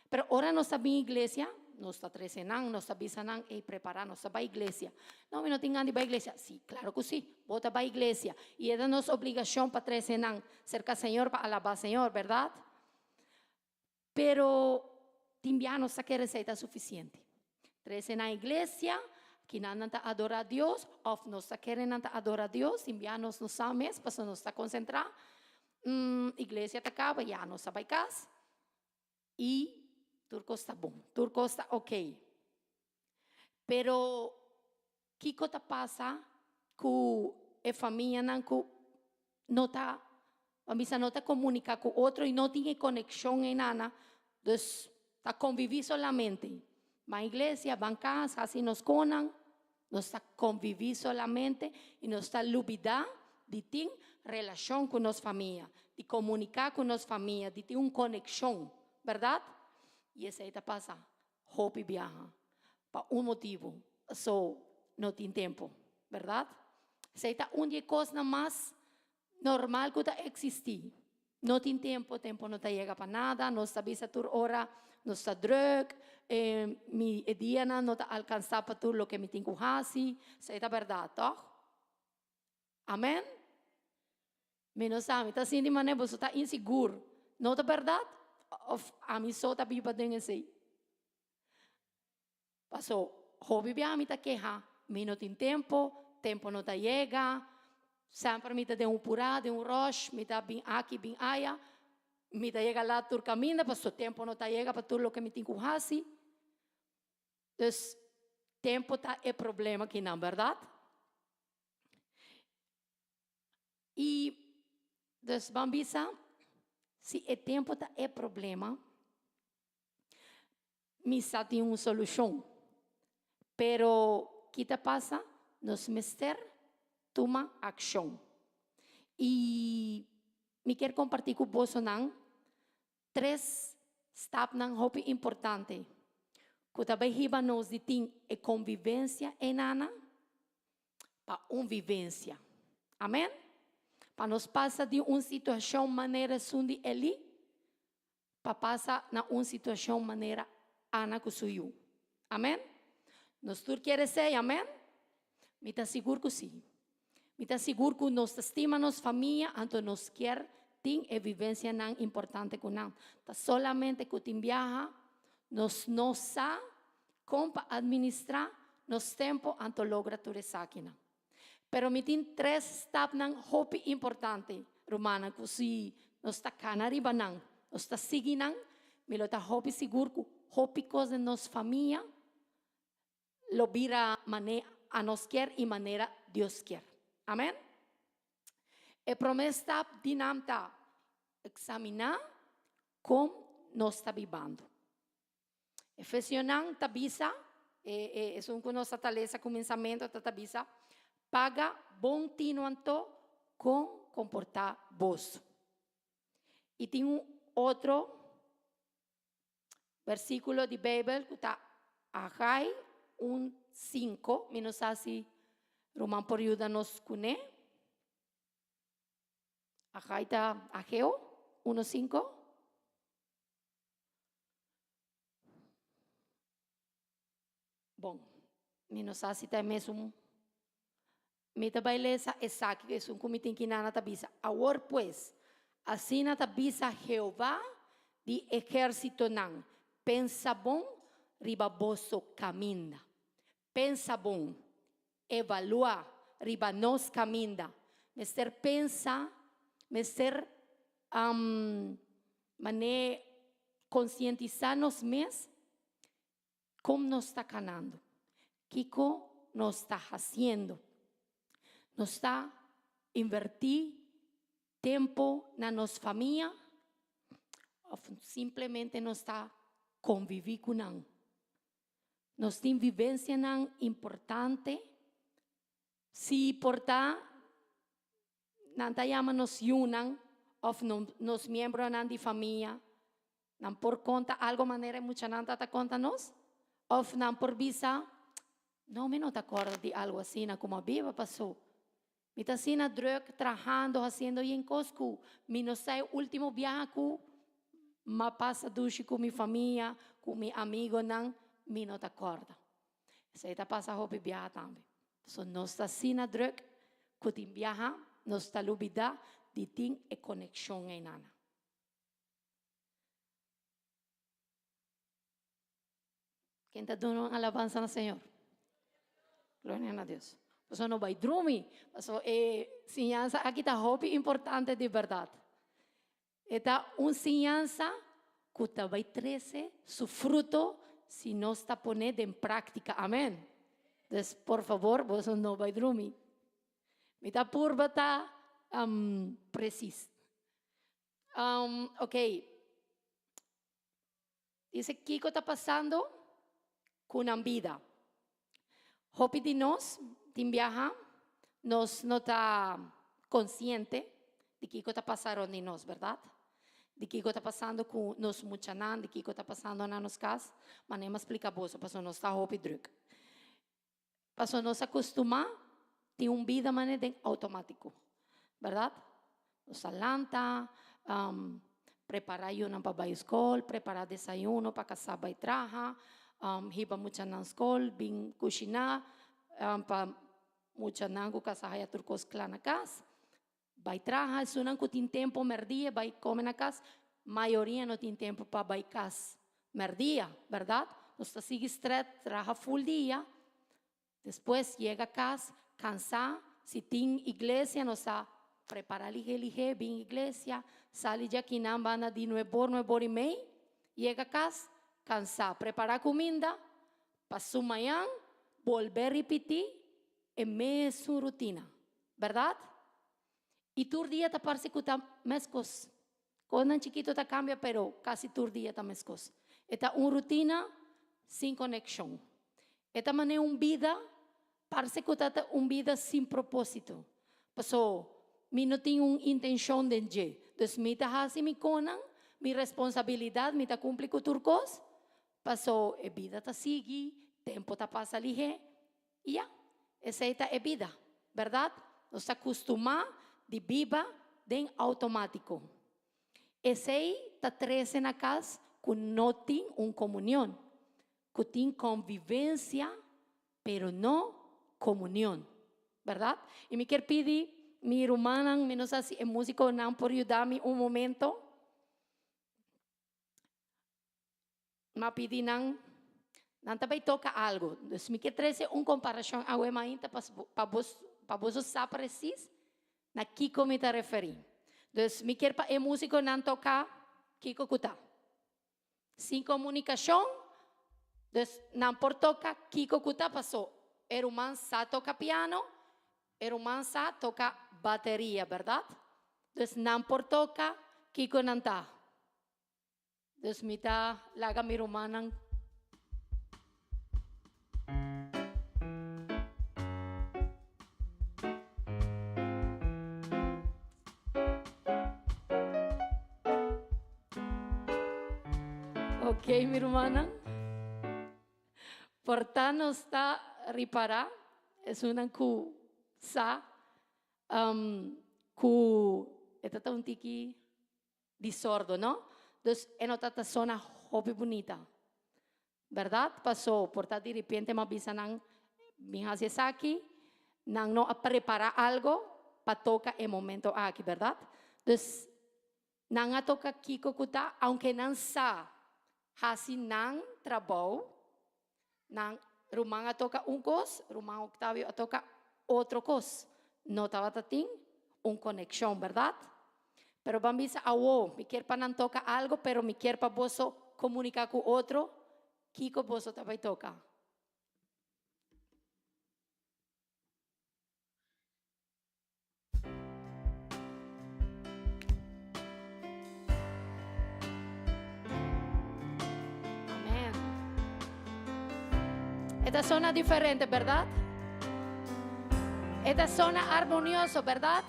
Pero ahora no está bien iglesia, no está trecenando, no está bisanando y preparando, no está para iglesia. No, me no tengan de para iglesia. Sí, claro que sí, vota para iglesia. Y esa no es obligación para trecenar, cerca al Señor, para alabar al Señor, ¿verdad? Pero timbiano está que receta suficiente. Trecenar a iglesia, que no anda a adorar a Dios, o no está queriendo adorar a Dios, timbianos no sabes, pues no está concentrado. Iglesia te acaba, ya no está para casa. Y turco está bom, turco está ok. Pero, ¿qué cosa pasa con la familia no está, no está comunica con otro y no tiene conexión en nada? Entonces, está convivir solamente. Va a iglesia, va a casa, así nos conan, no está convivir solamente y no está lubida de tener relación con nuestra familia, de comunicar con nuestra familia, de tener una conexión, ¿verdad? Y esa está pasa, Hopi viaja, por un motivo, no tiene tiempo, ¿verdad? Esa está una cosa más normal que existe. No tiene tiempo no te llega para nada, no está vista tu hora, no está druk, mi día no te alcanza para todo lo que me tengo que hacer. Esa es la verdad, ¿no? Amén. Menos a mí, está sin de manera, vos está inseguro. ¿No es verdad? A mí só está viva dentro assim. Passou, hobby a mim tá queja, me não tem tempo não tá chega, sempre me tá de purá, de rush, me tá bem aqui, bem allá, me tá chega lá todo caminho, passou tempo não tá chega para tudo o que me tem que fazer. Então, tempo tá é problema aqui, não, verdade? E, então, vamos ver. Se o tempo é problema, missa tem uma solução. Pero, o que passa? Nós mister toma ação. E me quero compartilhar com você 3 steps muito importantes. Que também riba nós de ter a convivência em Ana para uma vivência. Amém? Para nós passar de uma situação maneira sundi ele, para passar na uma situação maneira Ana que sou eu. Amém? Nós tudo queremos ser, amém? Me está seguro que sim. Me está seguro que nós estimamos família, então nós quer ter a vivência não importante com nós. Tá solamente que tem viaja, nós não sabe como administrar nosso tempo, então logra tudo isso aqui. Pero me tem 3 steps muito importantes, Romana, que se nós está canariba nós está seguindo, me lo está muito seguro que muito coisa nossa família lo vira a nós quer e maneira Deus quer. Amém? E primeiro step de nós está examinar como nós está vivendo. Efésios está visa, é um nossa taleza, começamento, está visa, paga bom tinuanto com comportar vos. E tem outro versículo de Bíblia que está Agai 1:5, menos assim, Romano por ajuda-nos com ele. Agai está Ageu 1:5. Bom, menos assim também Mita bailesa exacto, que es un comité que nana tabisa. Ahora pues, así na tabisa Jehová de ejército nan. Pensa bom, ribaboso caminda. Pensa bom, evalua, ribanos caminda. Mester pensa, mester mané conscientizarnos mes, como nos está ganando, Kiko nos está haciendo. Nos está invertir tempo na nossa família, ou simplesmente nos está convivir com nós. Nós temos vivência importante. Se portar, não te chama-nos unam, ou nos membros de família, não por conta, algo maneira, muita não te conta nós, ou não por visa, não me não te acorda de algo assim, como a Bíblia passou. Me está sendo druk, trabajando, haciendo bien cosas. Me no sé, último viaje, mapasa dushi com minha família, com meu amigo, não, me não te acorda. Isso aí tá passa hopi viajar também. So, nós está sina druk, kutin viajar, nós está lubida, de ting e conexão em nana. Quem está dando uma alabança no Senhor? Glória a Deus. Você não vai dormir. Ensinança aqui está hopi importante de verdade. Esta ensinança que vai trazer su fruto se não está ponendo em prática. Amém. Então, por favor, você não vai dormir. Mita purba está preciso. Ok. Dice, Kiko está passando com a vida. Hopi de nós, de viajar, nós não está consciente de que está passando de nós, verdade? De que está passando com nós muchanan, de que está passando na nossa casa, mas nem me explica você, porque nós está hopi druk. Porque nós acostumar de vida maneira automático, verdade? Nós alanta, preparar yun para a escola, preparar desayuno para casar para traja, hiba mucha na escola, bing kusina, para mucha nango kasahaya turcos clan na casa, vai traja, sunan ko tin tempo merdia, vai comer na casa, maioria não tem tempo para vai casa merdia, verdade? Nós está sigue stress, traja full dia, depois chega a casa, cansar, se tem igreja, nós está preparar lige, bem igreja, sali de aqui na banda de 9 e meia, chega a casa, cansar, preparar comida, passar manhã, volver a repetir, é mesma rotina, verdade? E todo dia está parece que está mescos. Quando é chiquito está cambia, pero quase todo dia está mescos. Esta uma rotina sem conexão. Esta maneira vida, parece que está uma vida sem propósito. Passou. Mi não tenho uma intenção de je. Então, mi ta hasi mi conan, mi responsabilidade, mi ta cumpre com turcos. Passou, a vida ta sigue, tempo ta passa ali, e já. Essa é vida, verdade? Nós está acostumado de viva de automático. Esse aí está trazendo na casa que não tem uma comunhão, que tem convivência, pero não comunhão, verdade? E me quero pedir mi hermana, menos así, el músico no por ayudarme un momento. Me pidi nan também toca algo. Entonces, me quer trazer uma comparação a o mainta para vos saber preciso na Kiko me está referindo. Entonces, me quer para o músico não tocar Kiko kuta. Sem comunicação, entonces, não por tocar Kiko kuta passou. El humano sa toca piano, el humano sa toca bateria, verdade? Então, não por toca, Kiko não está. Então, me está laga mi romana. Ok, mi hermana. Portanto, está reparar, é uma sa esta un tiki di sordo, ¿no? Entonces, en otra zona hopi bonita, ¿verdad? Pasó, por tal de repente me avisan, mi hace aquí, no prepara algo para tocar el momento aquí, ¿verdad? Entonces, nang toca kiko kuta, aunque nan sa, hasi nang trabajo, nang rumang toca un cos, rumang Octavio toca otro cos. No estaba tatín, una conexión, ¿verdad? Pero vamos a mi quiere para no toca algo, pero mi quiere para vos comunicar con otro, Kiko vos también toca. Amén. Esta zona diferente, ¿verdad? Esta zona armoniosa, ¿verdad?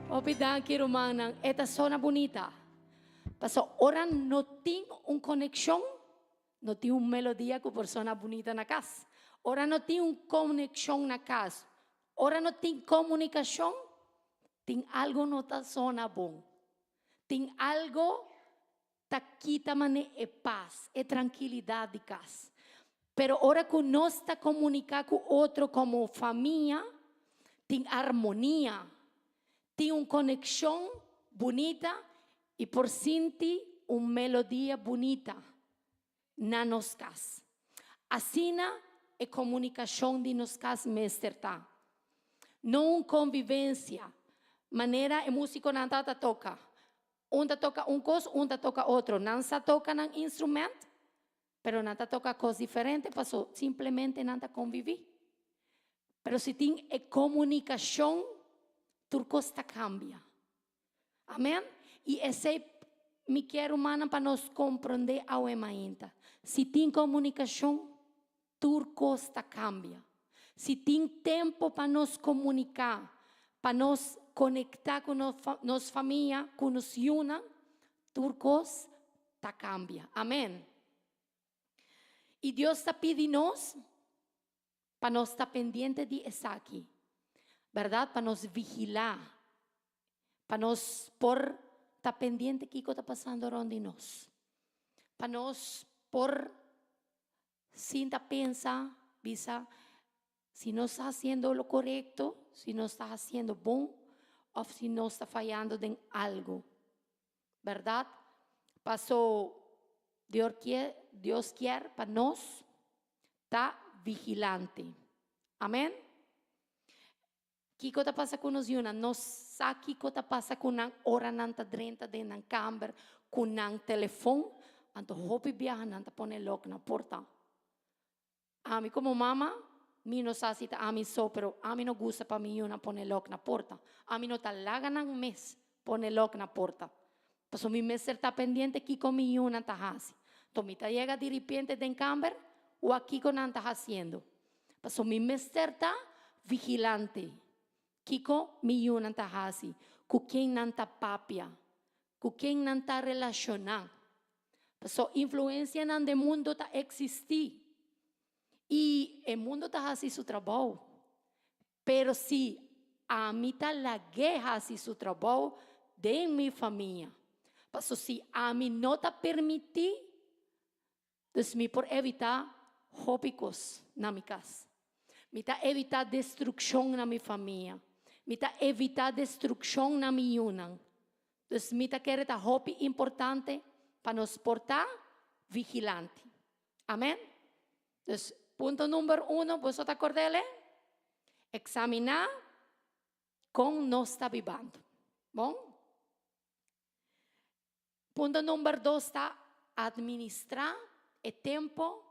Opidanki romana, esta zona bonita. Pasó, ahora no tengo una conexión, no tengo una melodía con persona bonita en la casa. Ahora no tengo una conexión en la casa. Ahora no tengo comunicación, tengo algo en otra zona bon. Tem algo que quita a paz, a tranquilidade de casa. Pero ahora que nós está comunicar com outro como família, tem harmonia, tem uma conexão bonita e por sentir uma melodia bonita na nos casa. Assim é comunicação de nos casa mesterta. Não convivência, maneira a música não toca. Toca uma coisa, toca outra. Não se toca um instrumento, pero não toca coisa diferente, passou simplesmente não conviver. Pero se tem a comunicação, tudo costa cambia. Amém? E esse me quero humana para nos compreender ao ainda. Se tem comunicação, tudo costa cambia. Se tem tempo para nos comunicar, para nos conectar com nossa família, com nos una, tudo costa cambia. Amém? E Deus está pedindo para nós estar pendiente de isso aqui, verdade? Para nos vigilar, para nós estar pendiente de o que está passando onde nós, para nós sin pensar, visa, si no está haciendo lo correcto, si no está haciendo bom, o si no está fallando en algo, verdad? Pasó, Dios quiere para nos estar vigilante. Amén. ¿Qué cosa pasa con nos yuna? Nos sabe qué cosa pasa con una hora nanta drenta de una cámara, con un teléfono, anto hopi viaja nanta pone lock na porta. A mí como mamá, mi no sabe si a mí pero a mí no gusta para mí una pone lock na porta. A mí no talaga un mes pone lock na porta. Pues mi mes está pendiente aquí con mi una tajasi. Tomita llega de repente de cámara o aquí con anta haciendo. Pues mi mes está vigilante. Kiko mi una tajasi. Con quien nanta papia. Con quien nanta relacionar. Pues influencia en el mundo está existir. Y el mundo está haciendo su trabajo. Pero si a mí está la guerra haciendo su trabajo de mi familia. Pues si a mí no está permitido, entonces me por evitar hópicos en mi casa. Me está evitar destrucción en mi familia. Me está evitar destrucción en mi unión. Entonces me está queriendo hópi importante para nos portar vigilante. Amén. Entonces, punto número 1, ¿vos te acordás? Examinar cómo nos está viviendo. ¿Bon? Punto número 2 está administrar el tiempo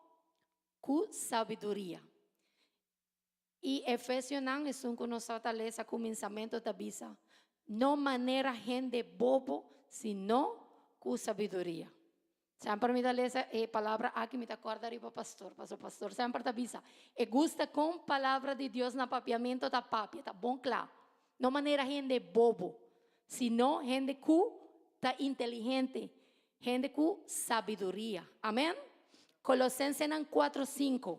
con sabiduría. Y Efesios es un que nos fortalece comenzamiento de visa. No manera gente bobo, sino con sabiduría. Sempre me dá essa palavra aqui, me acorda para o pastor. Pastor sempre te avisa. E gusta com palavra de Deus na papiamento da papia, tá bom claro. Não maneira gente bobo, sino gente que tá inteligente, gente com sabedoria. Amém? Colossenses 4:5.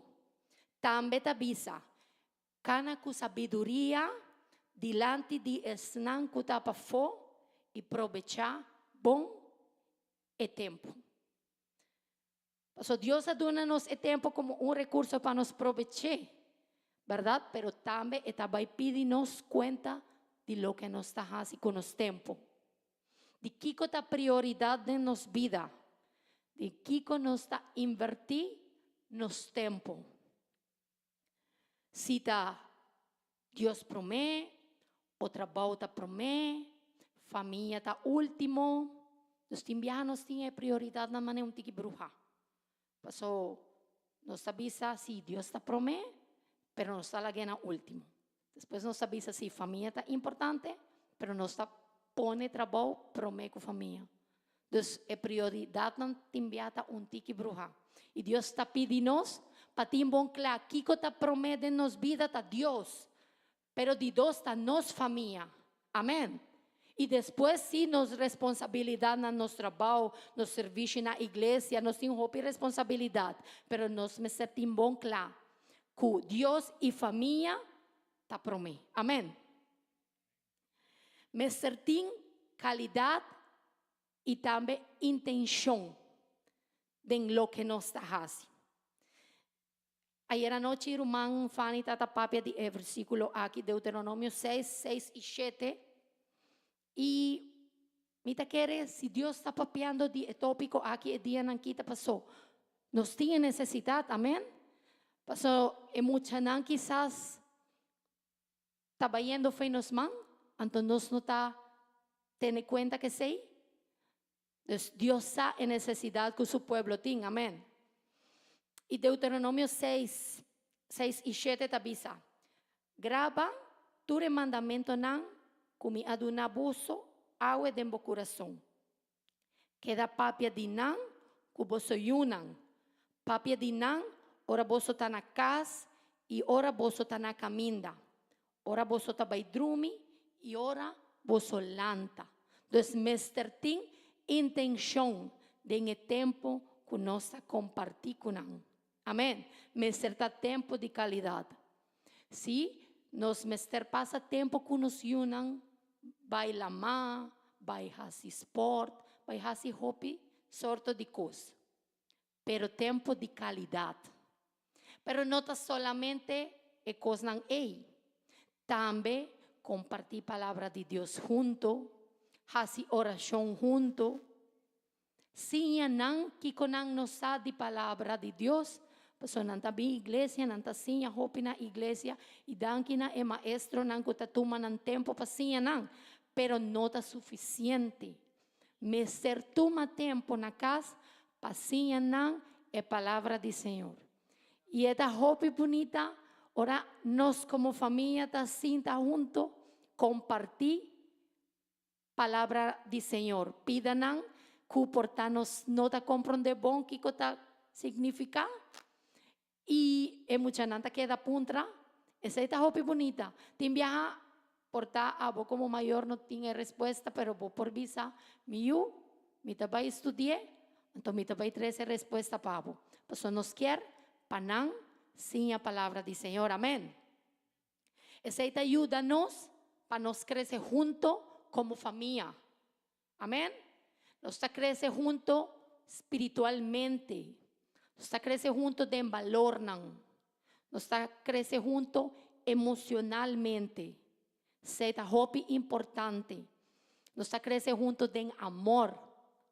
Também te avisa. Cana com sabedoria, dilante de esnan que tá para fora e aproveitar bom e tempo. So, Dios dona-nos el tiempo como un recurso para nos aprovechar, ¿verdad? Pero también está pidiendo cuenta de lo que nos está haciendo con los tiempos. De qué es la prioridad de nuestra vida. De qué nos está invertir los tiempos. Si está Dios promete, o trabajo está promete, familia está último. Los tiempos tienen prioridad de manera un tiki bruja. Pasó, nos avisa si Dios está promete, pero nos está la gana último. Después nos avisa si familia está importante, pero nos está pone trabajo promete con familia. Entonces, es prioridad no te enviata un tiki bruja. Y Dios está pidiendo para ti bon claro, Kiko está promete en nos vida está Dios, pero de Dios está nos familia. Amén. Y después sí nos responsabilidad en nuestro trabajo, nos servicio en la iglesia, nos tenemos responsabilidad, pero nos me sentimos bon claro que Dios y familia está promete. Amén. Me sentimos calidad y también intención de lo que nos está haciendo. Ayer anoche, irmão Fanny tata papia de versículo aquí, Deuteronomio 6, 6 y 7. Y mita quiere, si Dios está papeando de tópico aquí, el día en que pasó, nos tiene necesidad, amén. Pasó en mucha nan quizás está vayendo fe nos man, entonces no está teniendo cuenta que sí. Entonces Dios está en necesidad que su pueblo tenga, amén. Y Deuteronomio 6, 6 y 7 tabisa. Graba tu mandamento nan kumi aduna buso awe dembo corazón. Queda papia dinan kuboso yunan. Papia dinan ora boso tanakas y ora boso tanakaminda. Ora boso tabaidrumi y ora boso lanta. Entonces mestertin intención de en el tiempo que nos compartir con nan. Amén. Mesterta tiempo de calidad. Si nos mester pasa tiempo que nos yunan, baila ma, baila sport, baila hobby, sorto de cosas. Pero tiempo de calidad. Pero no está solamente cosas ahí. También compartir palabra de Dios junto, hacer oración junto. Si nan que conan nos sabe palabra de Dios, pues nanta bi iglesia, nanta sinya hopina iglesia y dankina e maestro nan kutatuma nan tempo pasia nan, pero no está suficiente. Me ser toma tempo na casa pasia nan e palabra de Señor. Y esta hopi bonita, ahora nos como familia ta cinta junto compartir palabra de Señor. Pidanan que portanos no ta comprende bon que ta significa. Y en mucha nanta queda puntra, esa esta hopi bonita. Tin viaja porta a vos como mayor no tiene respuesta, pero vos por visa, mi tabay estudié, entonces mi tabay 13 respuesta para vos. Pues nos quiere panan sin la palabra del Señor, amén. Esa esta ayúdanos para nos crecer junto como familia, amén. Nos está crecer junto espiritualmente. Nos está creciendo juntos de valor, nos está creciendo juntos emocionalmente. Seta hopi importante. Nos está creciendo juntos de amor,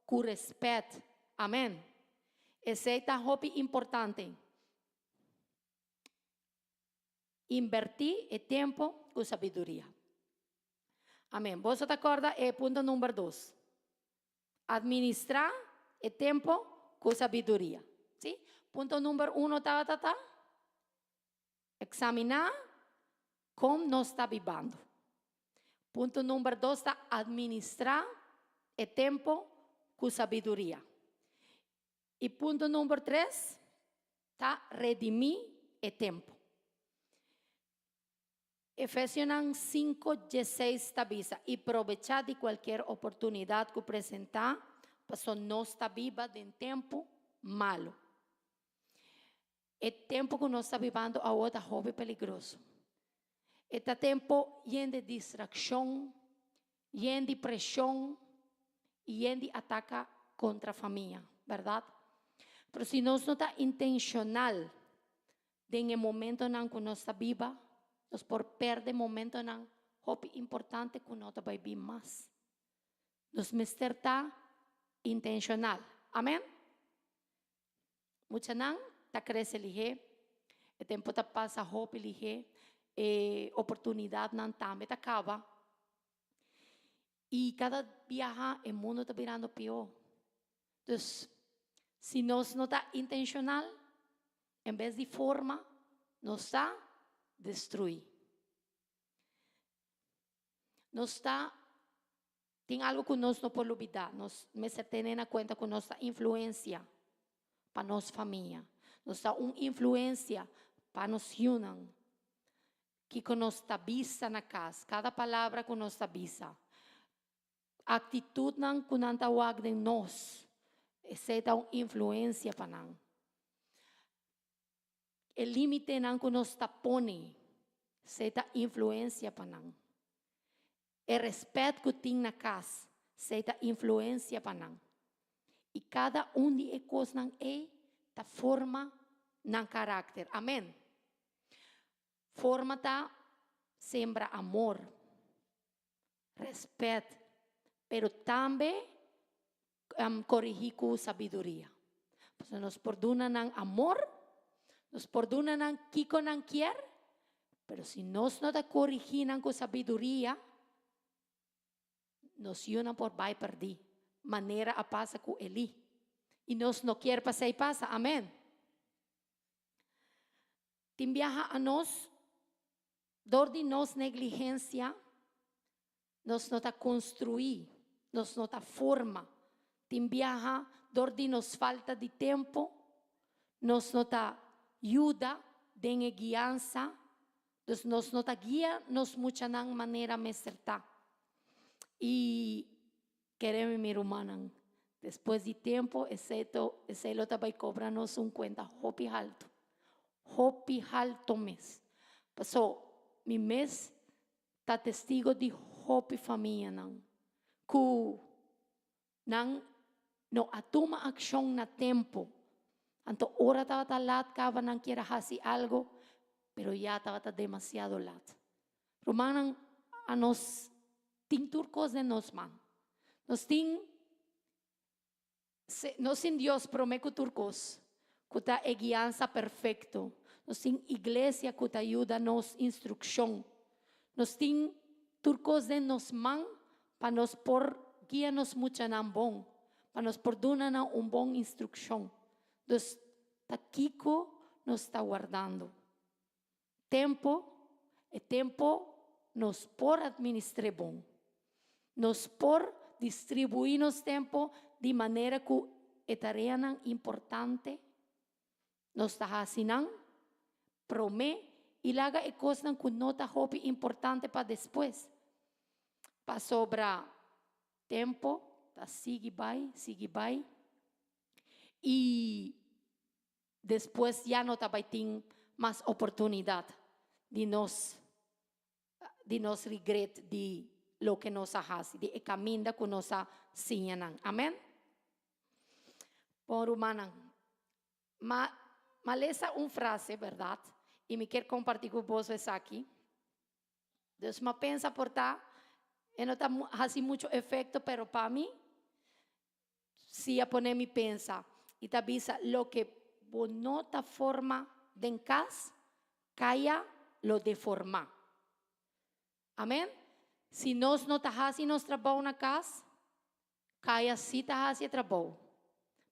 con respeto. Amén. Seta hopi importante. Invertir el tiempo con sabiduría. Amén. ¿Vos te acuerdas? Punto número 2. Administrar el tiempo con sabiduría. ¿Sí? Punto número 1, examinar cómo nos está viviendo. Punto número 2 está administrar el tiempo con sabiduría. Y punto número 3 está redimir el tiempo. Efesios 5:16 tabisa y aprovechar de cualquier oportunidad que presenta, pues no está viva de un tiempo malo. El tiempo que nos está viviendo ahora es joven peligroso. Este tiempo lleno de distracción, lleno de presión y lleno de ataque contra la familia, ¿verdad? Pero si no está intencional de en el momento en que nos está viva, nos por perder el momento en el importante que no va a vivir más. Nos está intencional. Amén. Mucha nan ta crece lige, el tiempo ta pasa hopi lige, oportunidad nan también ta acaba. Y cada viaja el mundo está mirando peor. Entonces, si no está intencional, en vez de forma, nos está destruir. Nos está, tiene algo que nos no puede olvidar, nos me se tiene en cuenta con nuestra influencia para nuestra familia. Nos da una influencia para nos unan. Que nos avisa na casa. Cada palabra que nos avisa. Actitud nan que nanta wag de nos. Esa da una influencia para nan. El límite nan que nos tapone. Esa da influencia para nan. El respeto que tem na casa. seita influência panang. E cada de ecos nang ta forma nang carácter. Amém. Forma ta sembra amor, respeto, pero também corrigir com sabedoria. Pues nos perdona nang amor, nos perdona nang kiko nang quer, pero si nos no ta corrigir nang com sabedoria, nos yuna por vai perder. Maneira a passa com ele. E nos não quer passar e passa. Amém. Tem viaja a nós, dor de nós negligência, nos não tá construir, nos não tá forma. Tem viaja, dor de nos falta de tempo, nos não tá ajuda, den guiança, nos não tá guia, nos mucha nan maneira me acertar. E queremos mi hermana, después de tiempo, ese lo vai cobrar-nos cuenta hopi alto mes. Pasó mi mes, ta testigo de hopi família nan, que nan no atoma acción na tempo, anto hora tava lat kava nan quiera hacer algo, pero ya tava demasiado lat. Romanan a nos tin turcos de nos man. Nos sin Dios prometo turcos, que ta guianza perfecto. Nos sin iglesia que ta ayuda nos instrucción. Nos tin turcos de nos man para nos por guía nos mucha nan bon, para nos perdonar un bon instrucción. Entonces, ta Kiko nos está guardando. Tempo nos por administrar bon. Nos por distribuirnos tempo de maneira que é tarefa importante. Nos está haciendo, promete e laga é coisa que não está importante para depois. Para sobrar tempo, tá sigue vai. E depois já não tá vai ter mais oportunidade de nos regret de lo que nos hace, de caminho que nos enseñan. Amén. Por humana, maleza frase, verdad? E me quero compartilhar com vocês aqui. Deus me pensa por tá, e não está fazendo muito efeito, pero para mim, se a poner me pensa, e tá visa lo que bonota forma de en casa, caia lo deforma. Amém? Se nós não fazemos nosso trabalho na casa, caia se fazendo trabalho.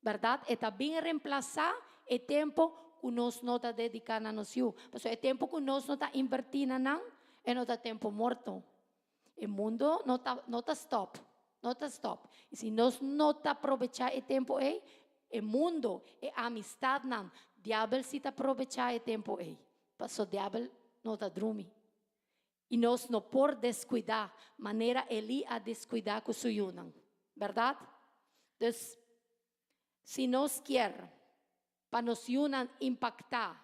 Verdade? E também reemplazar o tempo que nós não está dedicando a nós. Porque o tempo que nós não está invertindo não é tempo morto. O mundo não está stop. Não está stop. E se nós não está aproveitar o tempo aí, o mundo e a amistade não. O diabo se está aproveitar o tempo aí. Porque o diabo não está dormindo. E nós não por descuidar, maneira ele a descuidar com o seu unam, verdade? Então, se nós queremos, para nos unam impactar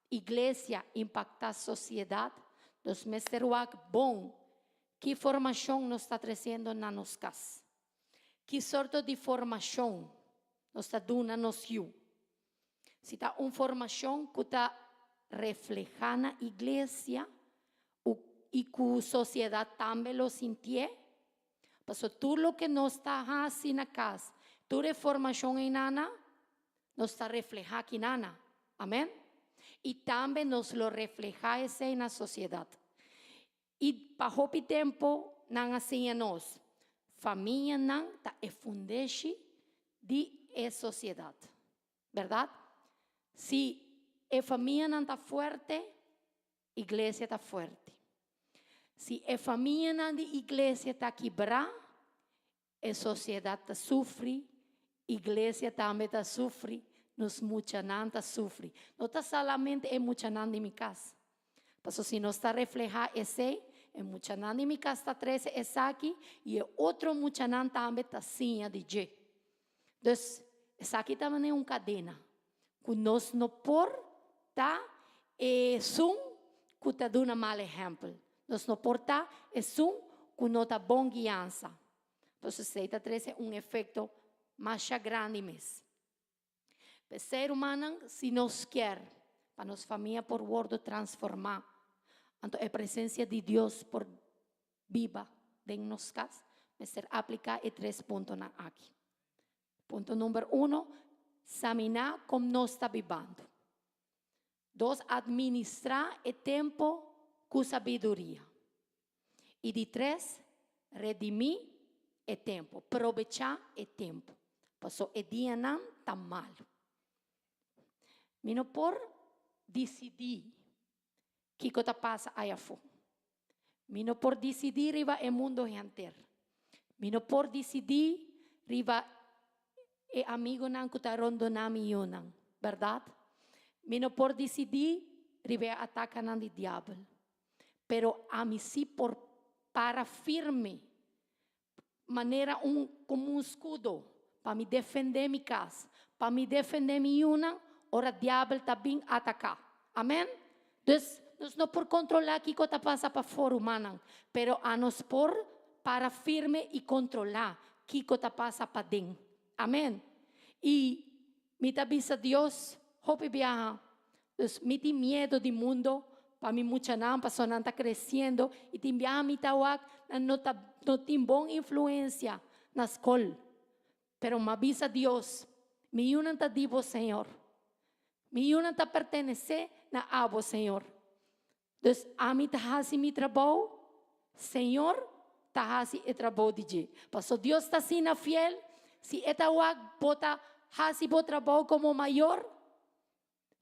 igreja, impactar sociedade, nós mesterwak bom, que formação nos está trazendo na nossa casa? Que sorte de formação nos está dando na nossa vida? Se está uma formação que está reflejando a igreja, e que a sociedade também lo sentia, porque tudo lo que nós está fazendo na casa, toda a formação em nana, nos está reflejando aqui nana, amém? E também nos lo refleja na sociedade. E para o tempo, não assim a nós, família não está fundeixe de a sociedade, verdade? Se a família não está forte, a igreja está forte. Se a família da igreja está quebrada, a sociedade sofre, a igreja também sofre, nos muitos sofrem. Não está somente em muitos em minha casa. Porque se não está reflejado esse, em muitos em minha casa está 13 esse aqui, e outro muitos também está assim de jeito. Então, esse aqui também é uma cadena. Que nós não podemos estar que está dando um mau exemplo. Nós não porta é que não está bom guiança. Entonces, esta 13 es un efecto más grande mesmo. O ser humano, se nos quer, para nossa família por word transformar, então a presença de Deus por viva dentro de nós casa, vai ser aplicar e 3 pontos aqui. Ponto número 1, examinar como nós está vivendo. 2, administrar o tempo com sabedoria. E de 3, redimir o tempo, aproveitar o tempo. Passou o dia não está malo. Não por decidir que coisa passa aí afuera. Não por decidir riba o mundo inteiro. Não por decidir riba o amigo não que está rondando eu não, verdade? Não por decidir riba ataca não de diabo. Pero a mim sim por para firme, maneira como um escudo para me defender minha casa, para me defender minha una. Ora diabo também atacar. Amém? Então, nós não por controlar que coisa passa para fora humana, pero a nós por para firme e controlar que coisa passa para dentro. Amém? E me avisa Deus, hope viaja. Então, me tem medo do mundo, para mim muita não, para só não está crescendo e tem viaja me tawak, não tem boa influência na escola. Pero me avisa Deus, me una está divo Senhor. Mi una está pertenece na abo, Senhor. Então, a mim está fazendo meu trabalho, Senhor, está fazendo o trabalho de Deus. Pastor, Deus está sendo fiel. Se esta wag bota fazendo o trabalho como maior,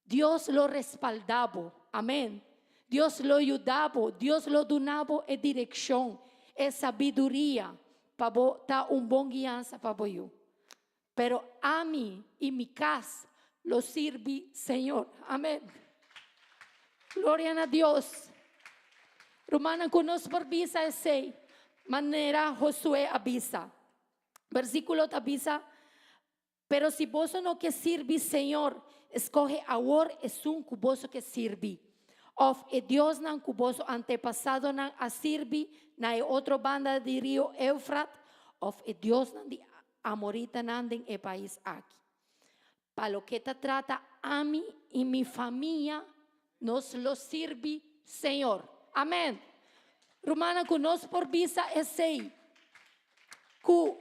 Deus lo respaldava. Amém. Deus lo ajudava, Deus lo donava a direção, a sabedoria para botar bom guiança para eu. Pero a mim e minha casa lo sirve Señor. Amén. Gloria a Dios. Romana conos por visa ese manera Josué avisa. Versículo avisa. Pero si vos no que sirve Señor, escoge ahora es un cuboso que sirve. Of Dios nan cuboso antepasado nan a sirve na otro banda de río Eufrat. Of Dios nan di amorita nan den e país aquí. Para lo que te trata a mí y mi familia, nos lo sirve Señor. Amén. Romana, que nos por visa ese, que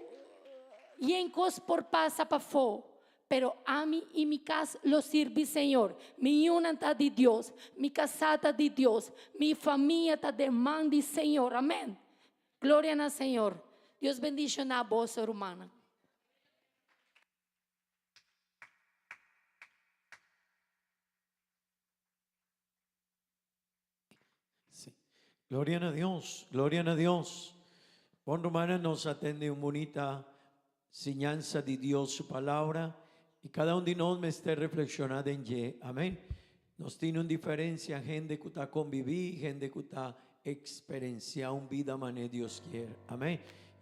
yencos por pasa para fo, pero a mí y mi casa lo sirve Señor. Mi unidad de Dios, mi casata de Dios, mi familia te demanda Señor. Amén. Gloria al Señor. Dios bendice a vos, hermana. Gloria a Dios, gloria a Dios. Bon Romana nos atende una bonita enseñanza de Dios, su palabra, y cada uno de nosotros me esté reflexionando en ella. Amén. Nos tiene una diferencia, gente que está convivir, gente que está experienciando una vida mané Dios quiere. Amén.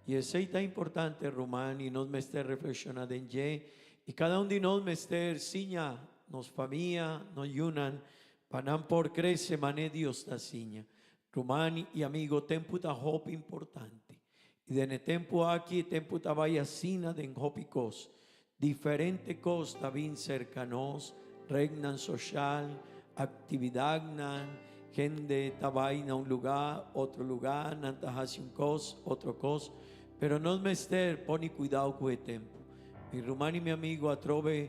Y eso es tan importante, Romana, y nos me esté reflexionando en ella, y cada uno de nosotros me esté enseña, nos familia, nos unan, para no por crecer mané Dios ta siña. Romani e amigo, tempo da hope importante. E nel tempo aqui, tempo da vaya sina den hopicos. Diferente cos da vin cercanos, regnan social, actividad nan, gente tabay na un lugar, otro lugar, nantahasi un cos, otro cos. Pero no mester, poni cuidado con el tempo. Mi Romani, mi amigo, atrove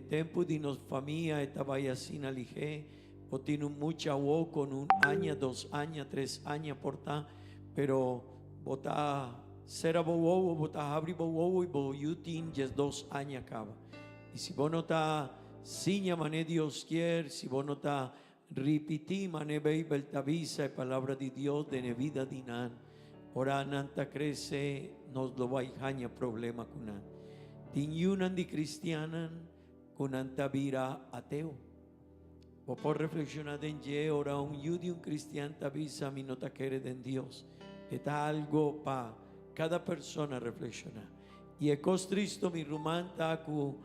tempo di nos familia, tabaya sina lige. O tiene mucha voz con 1 año, 2 años, 3 años por ta, pero bota será bobo, bota abri bobo y bo yutin just 2 años acaba. Y si vos no está siña mané Dios quiere, si vos no está repetí mané beibel tavisa palabra de Dios de vida dinan, ora nanta crece nos lo va a problema kunan. Tinyunan di cristianan kunanta vira ateo. O por reflexionar en ye, ora un judío, un cristiano avisa mi no te quiere en Dios. Está algo para cada persona reflexionar. Y es tristo mi rumanta ku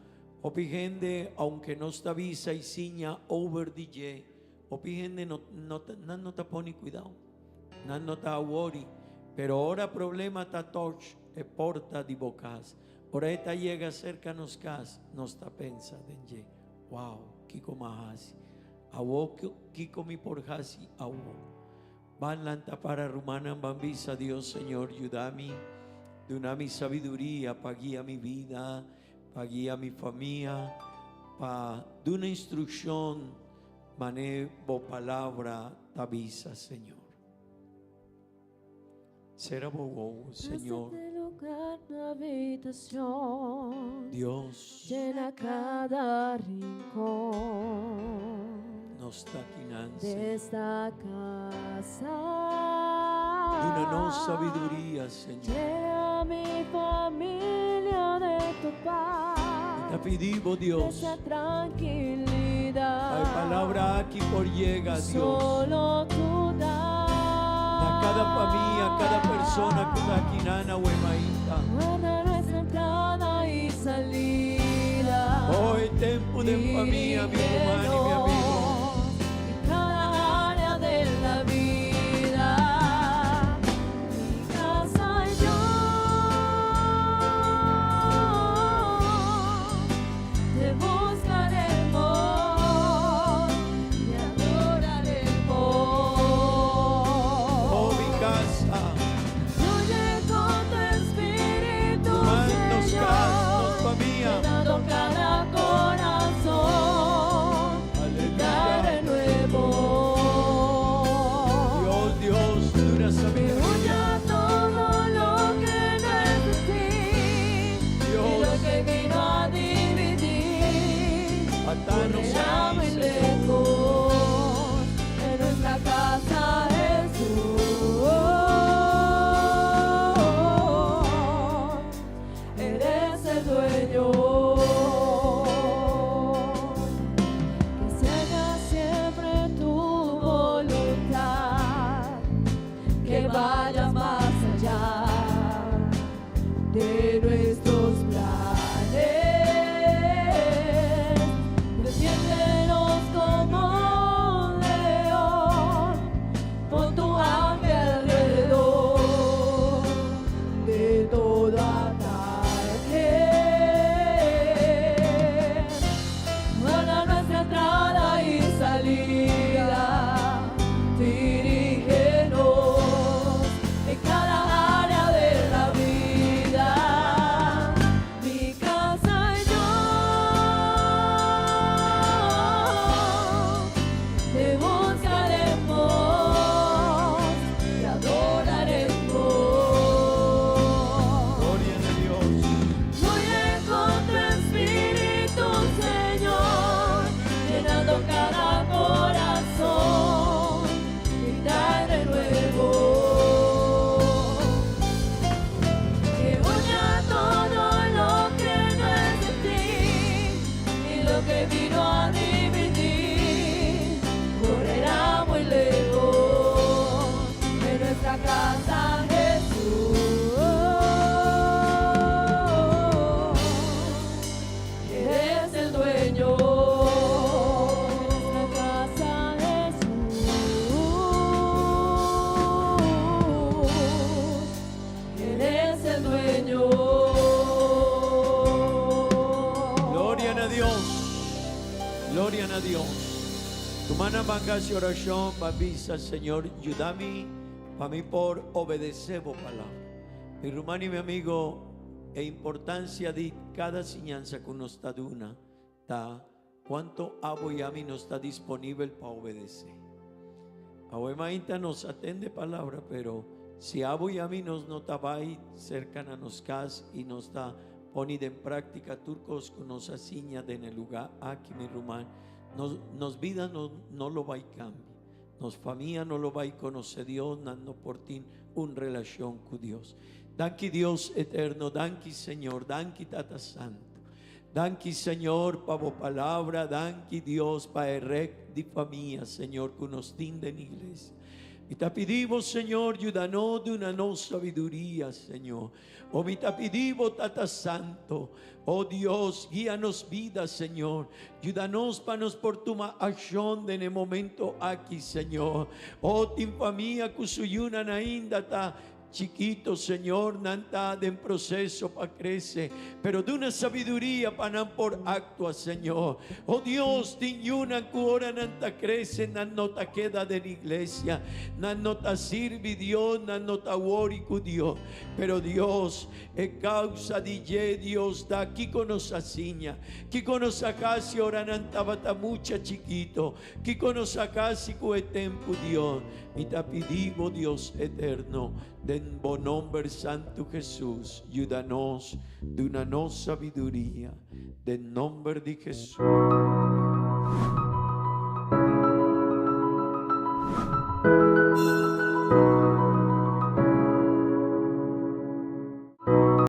opi gente aunque no está visa y siña over DJ. Opi gente no te pone cuidado. No te worry. Pero ahora problema está touch. e porta di bocas. Ora esta llega cerca nos cas, nos ta pensa denje. Wow, kiko mahasi. Awo kiko mi porhasi awo. Van lanta para rumana bambisa Dios Señor, ayúdame. Dunami sabiduría para guiar mi vida, para guiar mi familia, para dar una instrucción, manejo palabra, tabisa, Señor. Será bobo, Señor. Este lugar de habitación, Dios llena cada rincón nos está quinando de esta casa. Una no sabiduría, Señor. Llena mi familia de tu paz. Te pedimos, Dios. Esa tranquilidad. Hay palabra aquí por llega, Dios. Solo tú das. A cada familia, a cada persona que está aquí, nana o emaíta. Guarda nuestra entrada y salida. Hoy tiempo de familia, mi hermano y mi amigo. En cada área de la vida, mi casa y yo te buscaremos y adoraremos. Oh, mi casa. Fluye con tu espíritu, Nos Señor, familia. llenando cada corazón. Dar de nuevo. Dios, dura sabiduría. Todo lo que no es de ti, y lo que vino a dividir, Atanos muy lejos en nuestra casa, Jesús. Eres el dueño. Que se haga siempre tu voluntad, que vaya más allá de nuestros planes. Defiéndenos como un león, pon tu ángel alrededor de todo ataque. Guarda nuestra entrada y salida, dirígenos en cada área de la vida. Mi casa y yo te buscaremos y adoraremos. Gloria a Dios. Fluye con tu espíritu, Señor, llenando cada corazón y trae de nuevo. Que una todo lo que no es de ti y lo que vino a dividir, correrá muy lejos de nuestra casa, Jesús. Eres el dueño de nuestra casa, Jesús. Eres el dueño. Gloria a Dios. Gloria a Dios. Tu mano bangas y oración, babisa, Señor, ayúdame para mí por obedecer vos palabra. Mi hermano y mi amigo, e importancia de cada enseñanza que nos está duna, ta cuánto abo y a mí no está disponible para obedecer. Abuemaita nos atende palabra, pero si abo y a mí nos no ahí cercana a nos cas y nos está ponido en práctica turcos que nos asigna en el lugar aquí mi rumán, nos vida no lo va a cambiar, nos familia no lo va a conocer Dios, no por ti una relación con Dios. Danki Dios eterno, danki Señor, danki Tata Santo. Danki Señor para vos palabra, danki Dios para el rec de familia, Señor, que nos tiende en iglesia. Y te pedimos, Señor, ayúdanos de una no sabiduría, Señor. Oh, me te pedimos, Tata Santo. Oh Dios, guíanos vida, Señor. Ayúdanos para nos por tu acción en el momento aquí, Señor. Oh, tin familia que suyunan ainda ta chiquito, Señor, nanta en proceso para crecer, pero de una sabiduría para por actua, Señor. Oh Dios, tiñuna cuora nanta crece, nan nota queda de la iglesia, nan nota sirvi Dios, nan nota woriku Dios, pero Dios, es causa de Dios, da aquí con nos asiña, aquí con nos acasi ora nanta bata mucha chiquito, aquí con nos acasi cue tempo Dios, y te pedimos Dios eterno, den bon nombre Santo Jesús, ayúdanos de una no sabiduría, del nombre de Jesús.